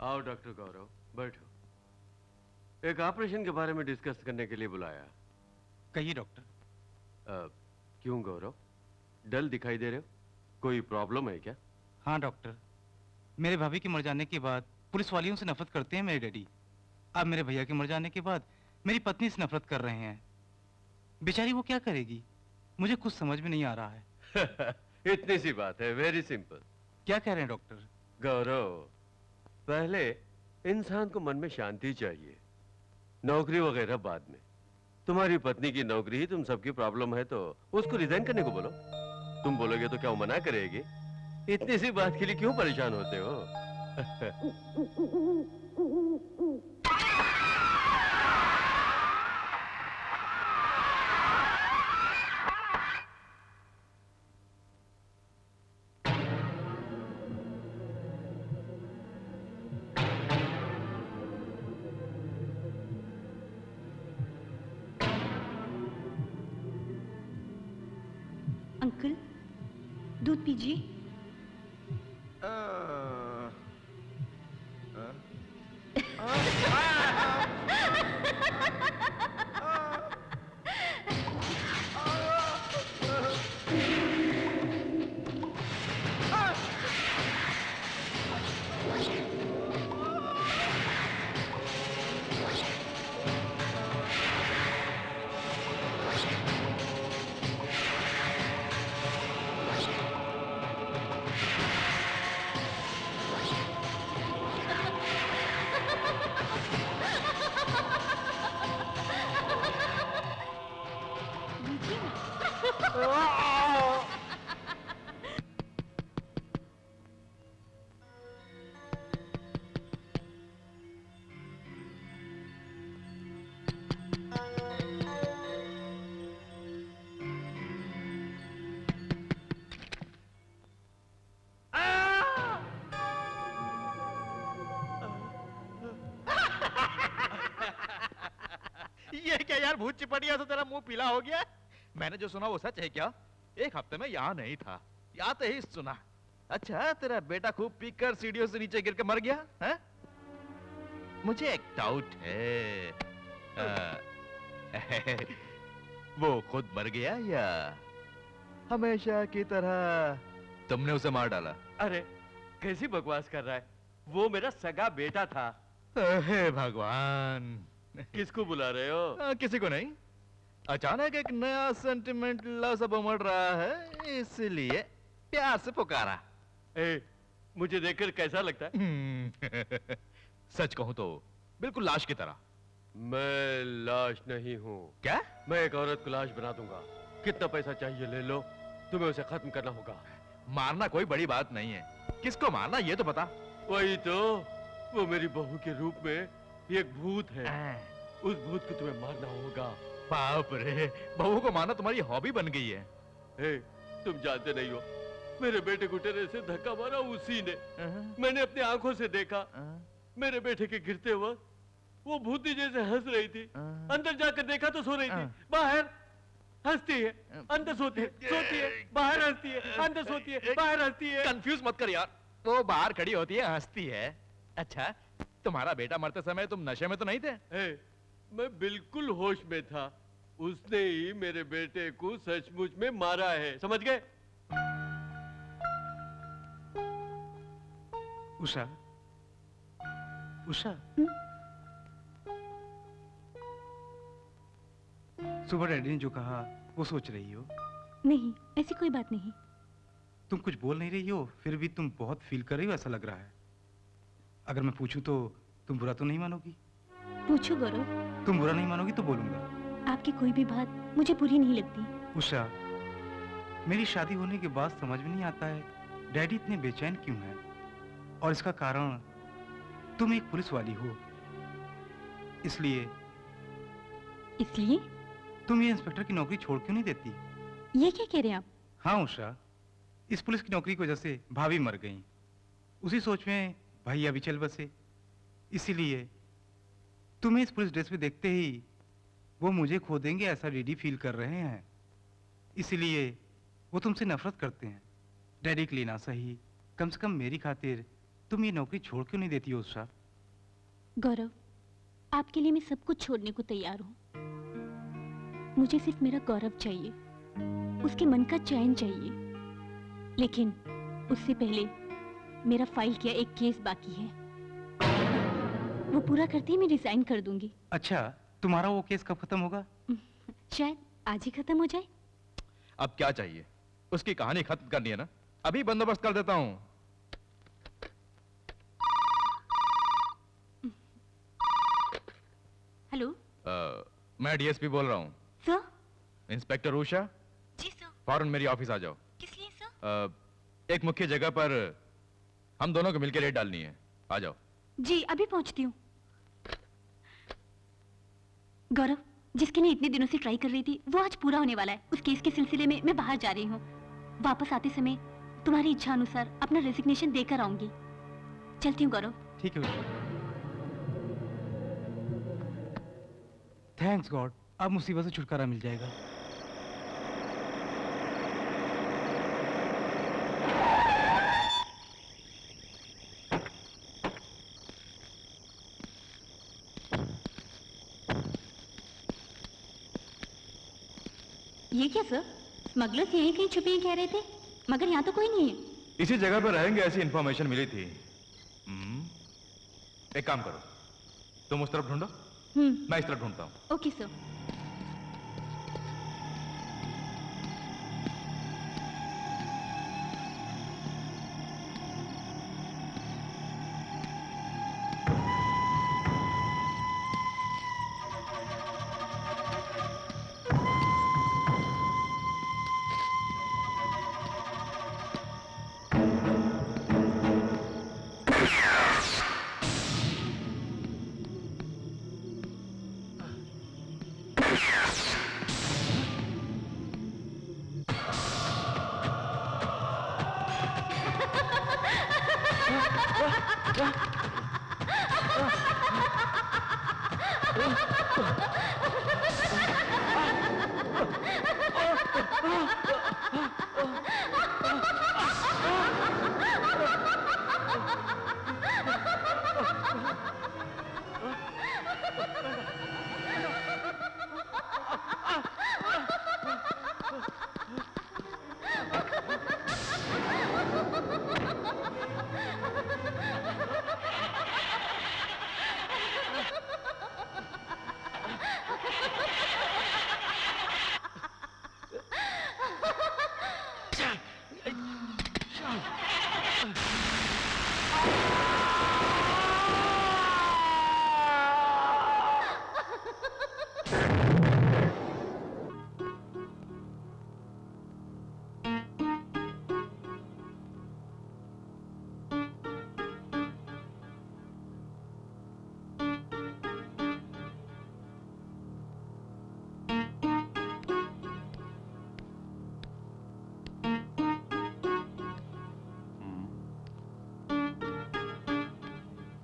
आओ डॉक्टर गौरव, बैठो। एक ऑपरेशन के बारे में डिस्कस करने के लिए बुलाया। कहिए डॉक्टर। क्यों गौरव, डल दिखाई दे रहे हो? कोई प्रॉब्लम है क्या? हाँ डॉक्टर, मेरे भाभी के मर जाने के बाद पुलिस वालियों से नफरत करते हैं मेरे डैडी। अब मेरे भैया के मर जाने के बाद मेरी पत्नी से नफरत कर रहे हैं। बेचारी वो क्या करेगी, मुझे कुछ समझ में नहीं आ रहा है। इतनी सी बात है, वेरी सिंपल। क्या कह रहे हैं डॉक्टर? गौरव, पहले इंसान को मन में शांति चाहिए, नौकरी वगैरह बाद में। तुम्हारी पत्नी की नौकरी ही तुम सबकी प्रॉब्लम है तो उसको रिजाइन करने को बोलो। तुम बोलोगे तो क्या वो मना करेगी? इतनी सी बात के लिए क्यों परेशान होते हो? अंकल, दूध पीजिए। ये क्या यार, भूत चिपटिया तो तेरा मुंह पीला हो गया। मैंने जो सुना वो सच है क्या? एक हफ्ते में यहाँ नहीं था, आते ही सुना। अच्छा, तेरा बेटा खूब पीकर सीढ़ियों से नीचे गिर के मर गया है? मुझे एक डाउट है, वो खुद मर गया या हमेशा की तरह तुमने उसे मार डाला? अरे कैसी बकवास कर रहा है, वो मेरा सगा बेटा था। हे भगवान, किसको बुला रहे हो? किसी को नहीं, अचानक एक नया सेंटिमेंट लव सब उमड़ रहा है, इसलिए प्यार से पुकारा। ए, मुझे देखकर कैसा लगता है? सच कहूं तो बिल्कुल लाश की तरह। मैं लाश नहीं हूँ। क्या? मैं एक औरत को लाश बना दूंगा। कितना पैसा चाहिए ले लो, तुम्हें उसे खत्म करना होगा। मारना कोई बड़ी बात नहीं है, किसको मारना ये तो बता। वही तो, वो मेरी बहू के रूप में एक भूत है, उस भूत को तुम्हें मारना होगा। बाप रे, बहू को मारना तुम्हारी हॉबी बन गई है। ए, तुम जानते नहीं हो, मेरे बेटे को टेरे से धक्का मारा उसी ने। मैंने अपनी आंखों से देखा, मेरे बेटे के गिरते वक्त वो भूती जैसे हंस रही थी। अंदर जाकर देखा तो सो रही थी, बाहर हंसती है, अंदर सोती है, बाहर हंसती है, अंदर सोती है, बाहर हंसती है। कंफ्यूज मत कर यार, वो बाहर खड़ी होती है, हंसती है। अच्छा, तुम्हारा बेटा मरते समय तुम नशे में तो नहीं थे? मैं बिल्कुल होश में था। उसने ही मेरे बेटे को सचमुच में मारा है, समझ गए? उषा, उषा, सुबह डैडी ने जो कहा वो सोच रही हो? नहीं, ऐसी कोई बात नहीं। तुम कुछ बोल नहीं रही हो, फिर भी तुम बहुत फील कर रही हो ऐसा लग रहा है। अगर मैं पूछूं तो तुम बुरा तो नहीं मानोगी? पूछो गौरव। तुम बुरा नहीं मानोगी तो बोलूंगा। आपकी कोई भी बात मुझे बुरी नहीं लगती। उषा, मेरी शादी होने के बाद समझ में नहीं आता है डैडी इतने बेचैन क्यों हैं, और इसका कारण तुम एक पुलिस वाली हो, इसलिए इसलिए? तुम ये इंस्पेक्टर की नौकरी छोड़ क्यों नहीं देती? ये क्या कह रहे हैं आप? हाँ उषा, इस पुलिस की नौकरी की वजह से भाभी मर गई, उसी सोच में भैया भी चल बसे, इसीलिए तुम्हें इस पुलिस ड्रेस में देखते ही वो मुझे खो देंगे ऐसा डैडी फील कर रहे हैं, इसीलिए वो तुमसे नफरत करते हैं। डैडी के लिए ना सही, कम से कम मेरी खातिर तुम ये नौकरी छोड़ क्यों नहीं देती हो उषा? गौरव, आपके लिए मैं सब कुछ छोड़ने को तैयार हूँ। मुझे सिर्फ मेरा गौरव चाहिए, उसके मन का चैन चाहिए, लेकिन उससे पहले मेरा फाइल किया एक केस बाकी है, वो पूरा करते ही मैं रिजाइन कर दूंगी। अच्छा, तुम्हारा वो केस कब खत्म होगा? शायद आज ही खत्म हो जाए। अब क्या चाहिए? उसकी कहानी खत्म करनी है ना, अभी बंदोबस्त कर देता हूँ। हेलो मैं डीएसपी बोल रहा हूँ। सर? इंस्पेक्टर उषा, जी सर। फौरन मेरी ऑफिस आ जाओ। किस लिए सर? एक मुख्य जगह पर हम दोनों को मिलकर रेड डालनी है, आ जाओ। जी अभी पहुंचती हूँ। गौरव, जिसके लिए इतने दिनों से ट्राई कर रही थी वो आज पूरा होने वाला है। उस केस के सिलसिले में मैं बाहर जा रही हूँ। वापस आते समय तुम्हारी इच्छा अनुसार अपना रेजिग्नेशन देकर आऊंगी। चलती हूँ गौरव। ठीक है उषा। थैंक्स गॉड, अब मुसीबत से छुटकारा मिल जाएगा। ये क्या सर? स्मगलर्स यहीं कहीं छुपे हैं कह रहे थे, मगर यहाँ तो कोई नहीं है। इसी जगह पर रहेंगे ऐसी इंफॉर्मेशन मिली थी। एक काम करो, तुम उस तरफ ढूंढो, मैं इस तरफ ढूंढता हूँ। Okay sir.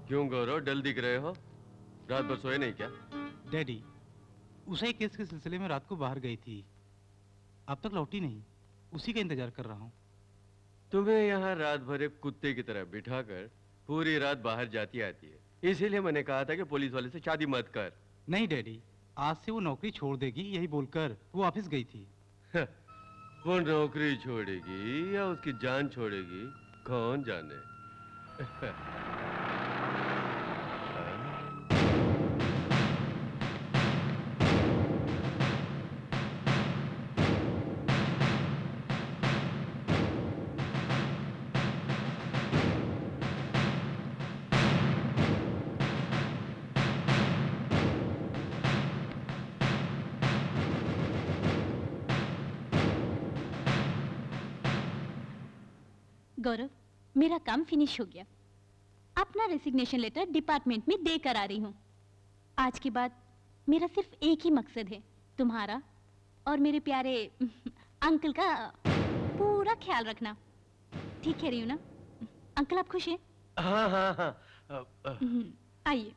क्यों गौरव, डल दिख रहे हो? रात भर सोए नहीं क्या? डैडी, उषा केस के सिलसिले में रात को बाहर गई थी, अब तक लौटी नहीं, उसी का इंतजार कर रहा हूँ। तुम्हें यहाँ रात भर एक कुत्ते की तरह बिठाकर पूरी रात बाहर जाती आती है, इसीलिए मैंने कहा था कि पुलिस वाले से शादी मत कर। नहीं डैडी, आज से वो नौकरी छोड़ देगी, यही बोलकर वो ऑफिस गई थी। वो नौकरी छोड़ेगी या उसकी जान छोड़ेगी, कौन जाने। गौरव, मेरा काम फिनिश हो गया। अपना रेसिग्नेशन लेटर डिपार्टमेंट में दे कर आ रही हूँ। आज के बाद मेरा सिर्फ एक ही मकसद है, तुम्हारा और मेरे प्यारे अंकल का पूरा ख्याल रखना। ठीक कह रही हूँ ना? अंकल आप खुश हैं? हाँ हाँ हाँ आइए।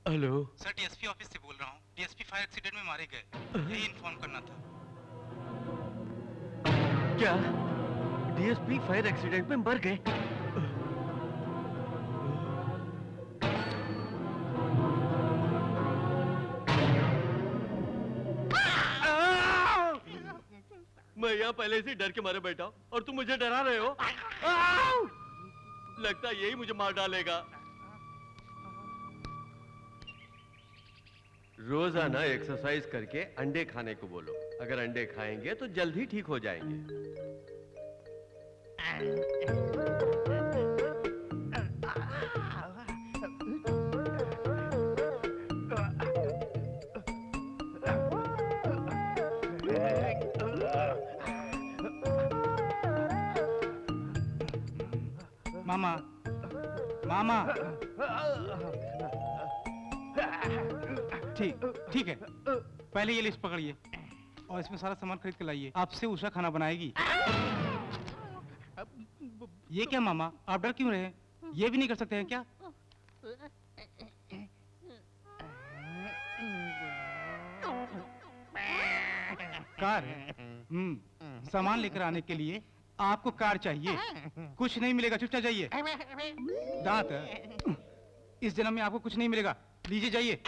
हेलो सर, डीएसपी ऑफिस से बोल रहा हूँ। डीएसपी फायर एक्सीडेंट में मारे गए, यही इन्फॉर्म करना था। क्या डीएसपी फायर एक्सीडेंट में मर गए? मैं यहाँ पहले से डर के मारे बैठा हूँ और तुम मुझे डरा रहे हो। लगता है यही मुझे मार डालेगा। रोजाना एक्सरसाइज करके अंडे खाने को बोलो। अगर अंडे खाएंगे तो जल्द ही ठीक हो जाएंगे। मामा, मामा। ठीक है, पहले ये लिस्ट पकड़िए और इसमें सारा सामान खरीद के लाइए। आपसे उषा खाना बनाएगी। ये क्या मामा, आप डर क्यों रहे? ये भी नहीं कर सकते हैं क्या? कार है। सामान लेकर आने के लिए आपको कार चाहिए। कुछ नहीं मिलेगा, चुपचाप जाइए। दांत है। इस जन्म में आपको कुछ नहीं मिलेगा, लीजिए जाइए।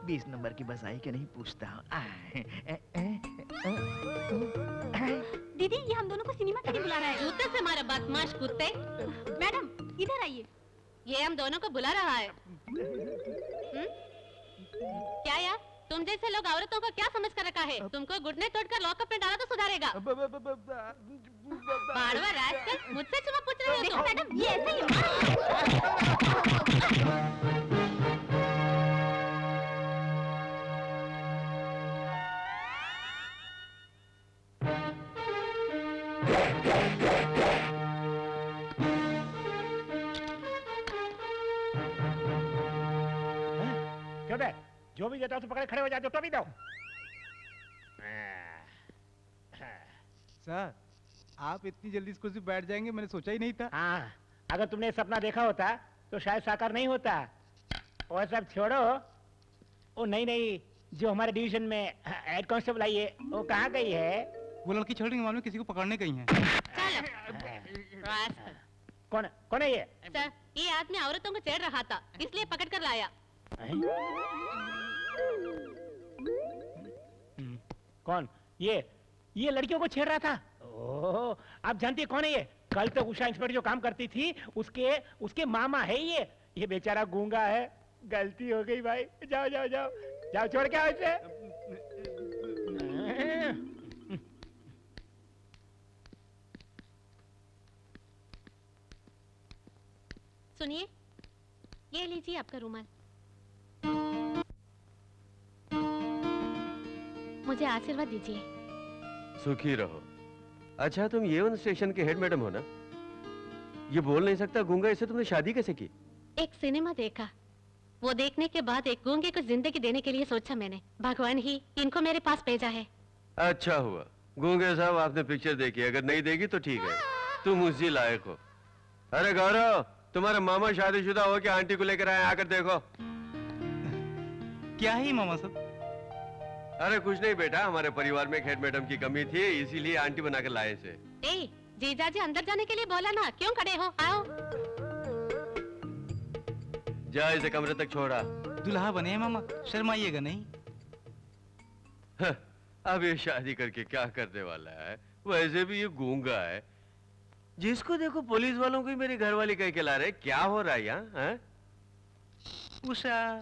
बीस नंबर की बस आई कि नहीं पूछता हूँ। दीदी, ये हम दोनों को सिनेमा के लिए बुला रहा है। जूते से मारा बदमाश कुत्ते। मैडम, इधर आइए। ये हम दोनों को बुला रहा है। क्या यार, तुम जैसे लोग औरतों को क्या समझ कर रखा है? तुमको घुटने तोड़कर लॉकअप में डाला तो सुधारेगा। बाड़वा रास्कल, मुझसे चुमा पूछ रहे हो? देखो मैडम, ये ऐसा ही क्यों बे? जो भी देता हूँ तो पकड़े खड़े हो जाते हो, तो भी दो। सर, आप इतनी जल्दी इस कुर्सी पे बैठ जाएंगे, मैंने सोचा ही नहीं था। हाँ, अगर तुमने ये सपना देखा होता तो शायद साकार नहीं होता। और सब छोड़ो, वो नहीं जो हमारे डिवीजन में हेड कांस्टेबल आई है, वो कहाँ गई है? वो लड़की छल रही मालूम है, किसी को पकड़ने गई है। चलो। रास्कल। कौन है ये? सर, ये आदमी औरतों को छेड़ रहा था, इसलिए पकड़ कर लाया। कौन? ये लड़कियों को छेड़ रहा था। ओह, आप जानती है कौन है ये? कल तक उषा इंस्पेक्टर जो काम करती थी, उसके मामा है ये बेचारा गूंगा है। गलती हो गई भाई। जाओ छोड़ के आओ इसे। सुनिए, ये लीजिए आपका रुमाल। मुझे आशीर्वाद दीजिए। सुखी रहो। अच्छा, तुम ये स्टेशन के हेड मैडम हो ना? ये बोल नहीं सकता गूंगा, इससे तुमने शादी कैसे की? एक सिनेमा देखा, वो देखने के बाद एक गूंगे को जिंदगी देने के लिए सोचा मैंने। भगवान ही इनको मेरे पास भेजा है। अच्छा हुआ गूंगे साहब, आपने पिक्चर देखी। अगर नहीं देखी तो ठीक है, तुम उसी लायक हो। अरे गौरव, तुम्हारा मामा शादीशुदा हो के आंटी को लेकर आए, आकर देखो। क्या है मामा साहब? अरे कुछ नहीं बेटा, हमारे परिवार में एक हेड मैडम की कमी थी, इसीलिए आंटी बनाकर लाए इसे। ए, जीजाजी अंदर जाने के लिए बोला ना, क्यों खड़े हो? आओ। जा इसे कमरे तक छोड़ा। दुल्हा बने हैं मामा, शर्माइएगा नहीं। अब ये शादी करके क्या करने वाला है? वैसे भी ये गूंगा है। जिसको देखो पुलिस वालों को ही मेरी घरवाली कह के ला रहे। क्या हो रहा है यहाँ? उषा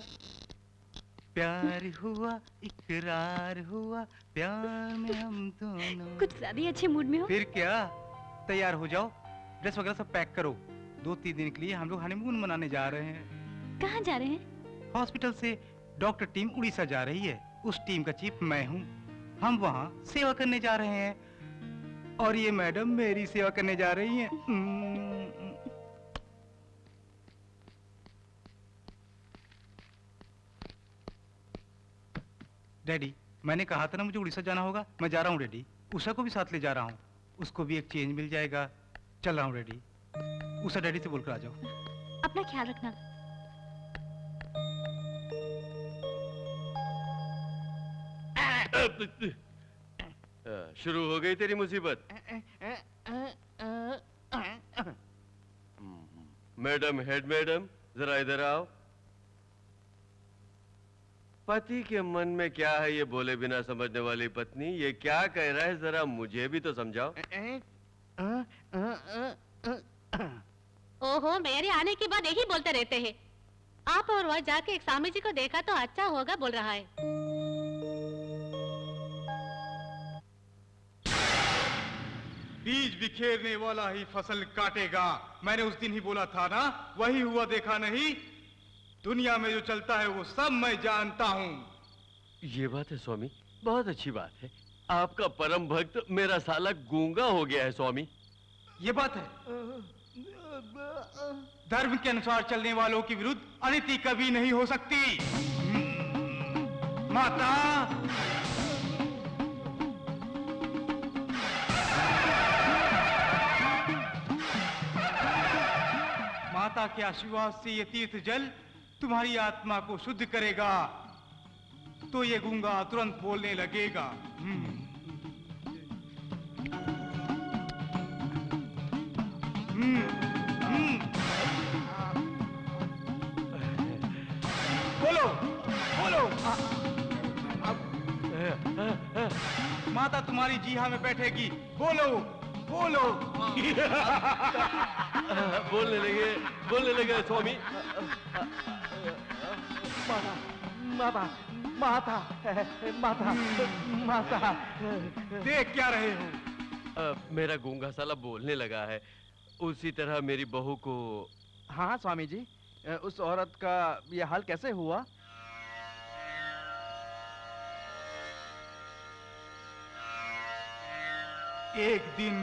प्यार हुआ इकरार हुआ प्यार में हम दोनों। कुछ ज्यादा ही अच्छे मूड में हो। फिर क्या, तैयार हो जाओ, ड्रेस वगैरह सब पैक करो। 2-3 दिन के लिए हम लोग हनीमून मनाने जा रहे हैं। कहाँ जा रहे हैं? हॉस्पिटल से डॉक्टर टीम उड़ीसा जा रही है। उस टीम का चीफ मैं हूँ। हम वहाँ सेवा करने जा रहे हैं और ये मैडम मेरी सेवा करने जा रही हैं। डैडी, मैंने कहा था ना मुझे उड़ीसा जाना होगा। मैं जा रहा हूँ डैडी। उषा को भी साथ ले जा रहा हूँ, उसको भी एक चेंज मिल जाएगा। चल रहा हूँ डैडी। उषा डैडी से बोलकर आ जाओ। अपना ख्याल रखना। शुरू हो गई तेरी मुसीबत। मैडम, हेड मैडम, जरा इधर आओ। पति के मन में क्या है ये बोले बिना समझने वाली पत्नी, ये क्या कह रहा है जरा मुझे भी तो समझाओ। ओहो, मेरे आने के बाद यही बोलते रहते हैं। आप और वह जाके एक स्वामी जी को देखा तो अच्छा होगा बोल रहा है। बीज बिखेरने वाला ही फसल काटेगा। मैंने उस दिन ही बोला था ना, वही हुआ देखा नहीं। दुनिया में जो चलता है वो सब मैं जानता हूँ। ये बात है स्वामी, बहुत अच्छी बात है। आपका परम भक्त मेरा साला गूंगा हो गया है स्वामी। ये बात है, धर्म के अनुसार चलने वालों के विरुद्ध अनीति कभी नहीं हो सकती। माता, माता के आशीर्वाद से ये तीर्थ जल तुम्हारी आत्मा को शुद्ध करेगा, तो ये गूंगा तुरंत बोलने लगेगा। बोलो बोलो। माता तुम्हारी जीहा में बैठेगी। बोलो बोलो। बोलने लगे स्वामी। माता माता माता माता। देख क्या रहे हो? मेरा गूंगा साला बोलने लगा है। उसी तरह मेरी बहू को। हाँ स्वामी जी, उस औरत का ये हाल कैसे हुआ? एक दिन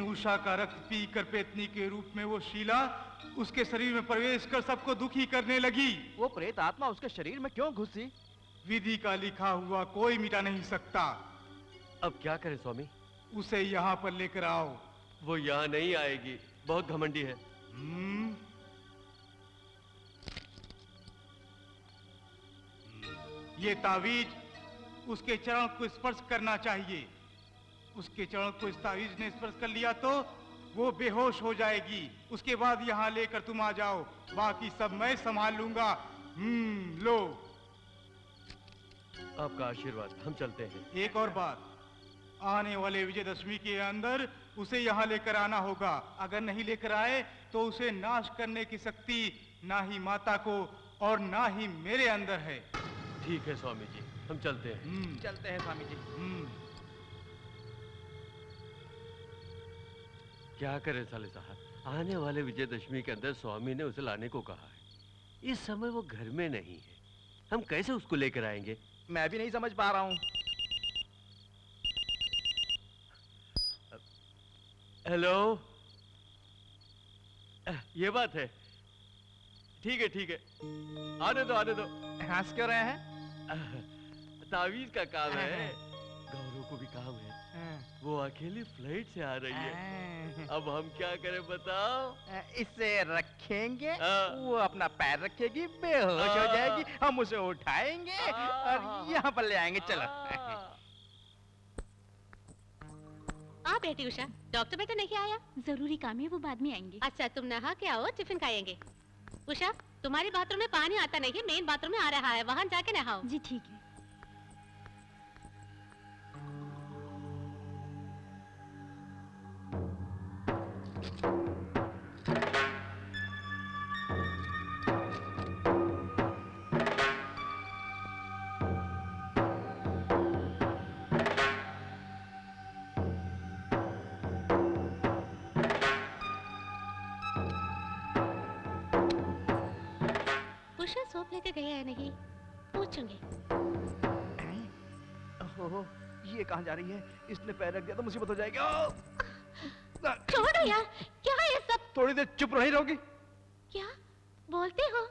उषा का रक्त पीकर पेतनी के रूप में वो शीला उसके शरीर में प्रवेश कर सबको दुखी करने लगी। वो प्रेत आत्मा उसके शरीर में क्यों घुसी? विधि का लिखा हुआ कोई मिटा नहीं सकता। अब क्या करें स्वामी? उसे यहाँ पर लेकर आओ। वो यहाँ नहीं आएगी, बहुत घमंडी है। ये तावीज उसके चरण को स्पर्श करना चाहिए। उसके चरण को इस तावीज ने स्पर्श कर लिया तो वो बेहोश हो जाएगी। उसके बाद यहाँ लेकर तुम आ जाओ, बाकी सब मैं संभाल लूंगा। लो आपका आशीर्वाद। हम चलते हैं। एक और बात, आने वाले विजयदशमी के अंदर उसे यहाँ लेकर आना होगा। अगर नहीं लेकर आए तो उसे नाश करने की शक्ति ना ही माता को और ना ही मेरे अंदर है। ठीक है स्वामी जी, हम चलते हैं। चलते हैं स्वामी जी। क्या करें साले साहब, आने वाले विजयदशमी के अंदर स्वामी ने उसे लाने को कहा है। इस समय वो घर में नहीं है, हम कैसे उसको लेकर आएंगे? मैं भी नहीं समझ पा रहा हूँ। हेलो, ये बात है। ठीक है, आने दो। हंस क्यों रहे हैं? तावीज का काम है, गौरव को भी काम है। वो अकेली फ्लाइट से आ रही है। अब हम क्या करें बताओ? इसे रखेंगे, हाँ। वो अपना पैर रखेगी, बेहोश हो जाएगी, हम उसे उठाएंगे और यहाँ पर ले आएंगे। चलो। आ बेटी उषा, डॉक्टर बेटा नहीं आया? जरूरी काम है, वो बाद में आएंगे। अच्छा तुम नहा के आओ, टिफिन खाएंगे। उषा, तुम्हारे बाथरूम में पानी आता नहीं है, मेन बाथरूम में आ रहा है, वहां जाके नहाओ। जी ठीक है। उषा सोप लेके गया है नहीं, पूछूंगी। ओहो, ये कहाँ जा रही है? इसने पैर रख दिया तो मुसीबत हो जाएगी। छोड़ो यार, क्या है ये सब? थोड़ी देर चुप नहीं रहोगी? क्या बोलते हो?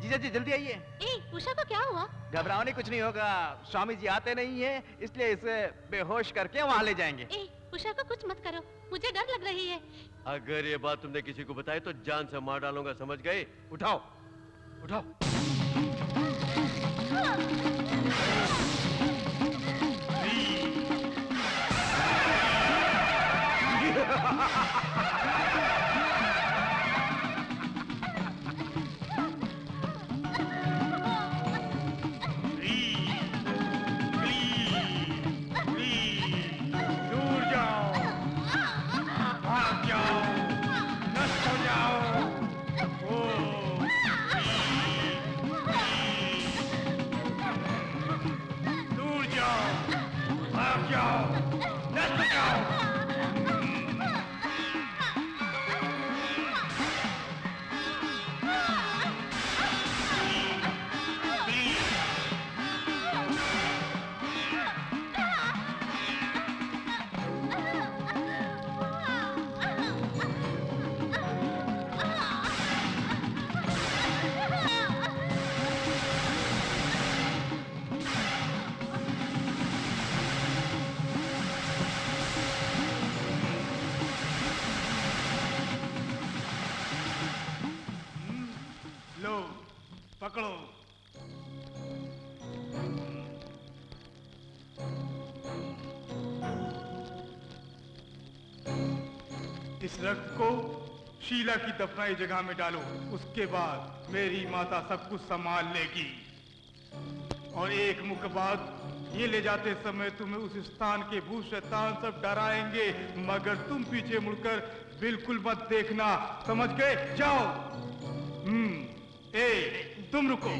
जीजा जी जल्दी आइए। ए, उषा को क्या हुआ? घबराओ नहीं, कुछ नहीं होगा। स्वामी जी आते नहीं है, इसलिए इसे बेहोश करके वहाँ ले जाएंगे। ए, उषा को कुछ मत करो, मुझे डर लग रही है। अगर ये बात तुमने किसी को बताई तो जान से मार डालूंगा, समझ गए? उठाओ। दूर जाओ, भाग जाओ, नष्ट हो जाओ। ओम दूर जाओ, भाग जाओ, नष्ट हो जाओ। लो, पकड़ो। इस रक्त को शीला की दफनाई जगह में डालो। उसके बाद मेरी माता सब कुछ संभाल लेगी। और एक मुख बाद ये ले जाते समय तुम्हें उस स्थान के भूत शैतान सब डराएंगे, मगर तुम पीछे मुड़कर बिल्कुल मत देखना, समझ गए? जाओ। ए, तुम रुको।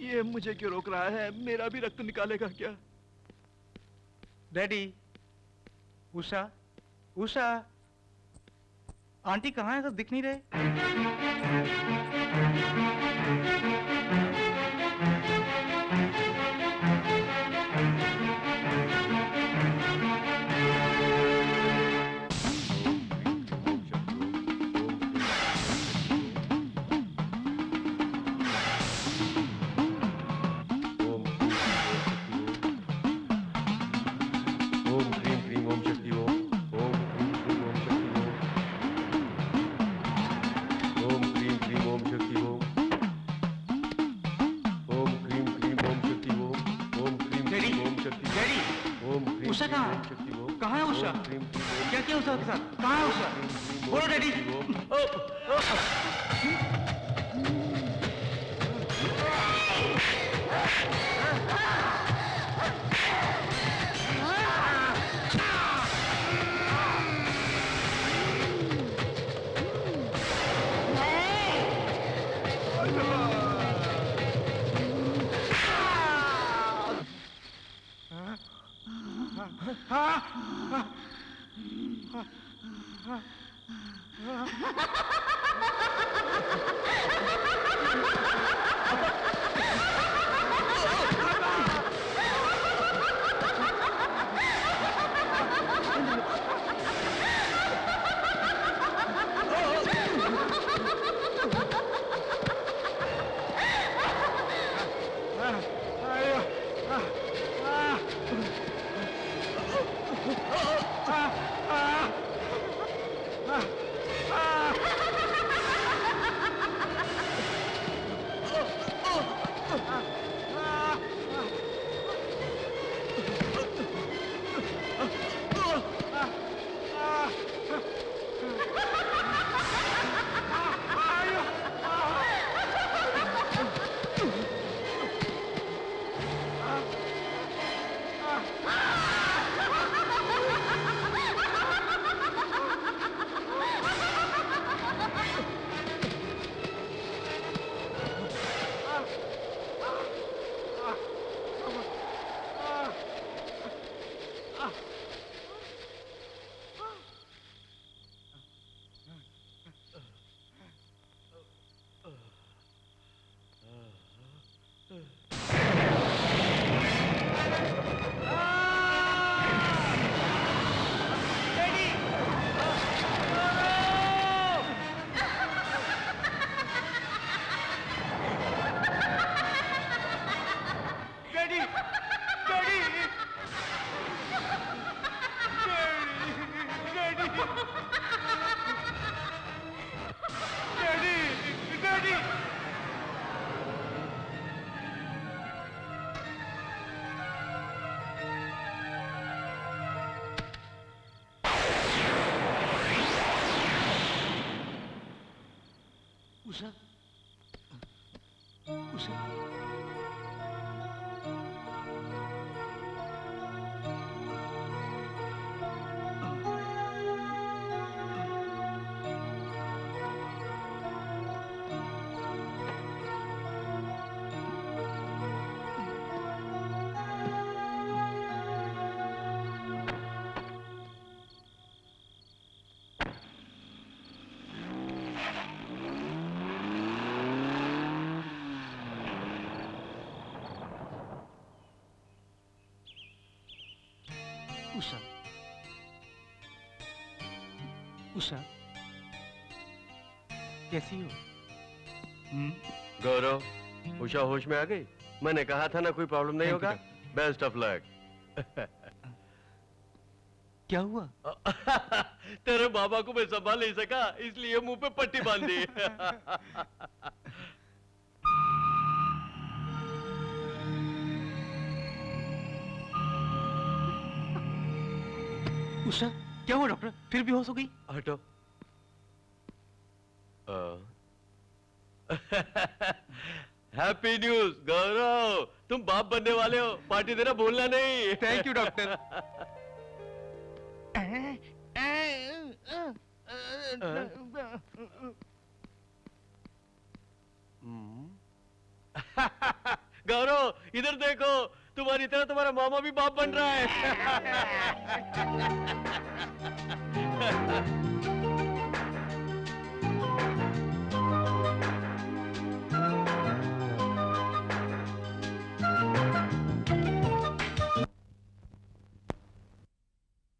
ये मुझे क्यों रोक रहा है? मेरा भी रक्त निकालेगा क्या? डैडी, उषा, उषा, आंटी कहाँ है? सब दिख नहीं रहे। ओम क्रीम क्रीम ओम शक्ति ओम। ओम क्रीम क्रीम ओम शक्ति ओम। ओम क्रीम क्रीम ओम शक्ति ओम। ओम क्रीम क्रीम ओम शक्ति ओम। ओम क्रीम क्रीम ओम शक्ति डैडी, ओम क्रीम उषा कहाँ है? ओम शक्ति ओम। कहाँ है उषा? ओम क्रीम क्रीम ओम क्या किया उषा के साथ? कहाँ है उषा? बोलो डैडी। उषा उषा उषा उषा कैसी हो? गौरव, उषा होश में आ गई? मैंने कहा था ना कोई प्रॉब्लम नहीं Thank you, होगा। Best of luck. क्या हुआ? तेरे बाबा को मैं संभाल नहीं सका, इसलिए मुंह पे पट्टी बांध दी। उषा क्या हुआ डॉक्टर? फिर बेहोश हो गई? हटो। हैप्पी न्यूज गौरव, तुम बाप बनने वाले हो, पार्टी देना भूलना नहीं। Thank you doctor. गौरव इधर देखो, तुम्हारी तरह तुम्हारा मामा भी बाप बन रहा है।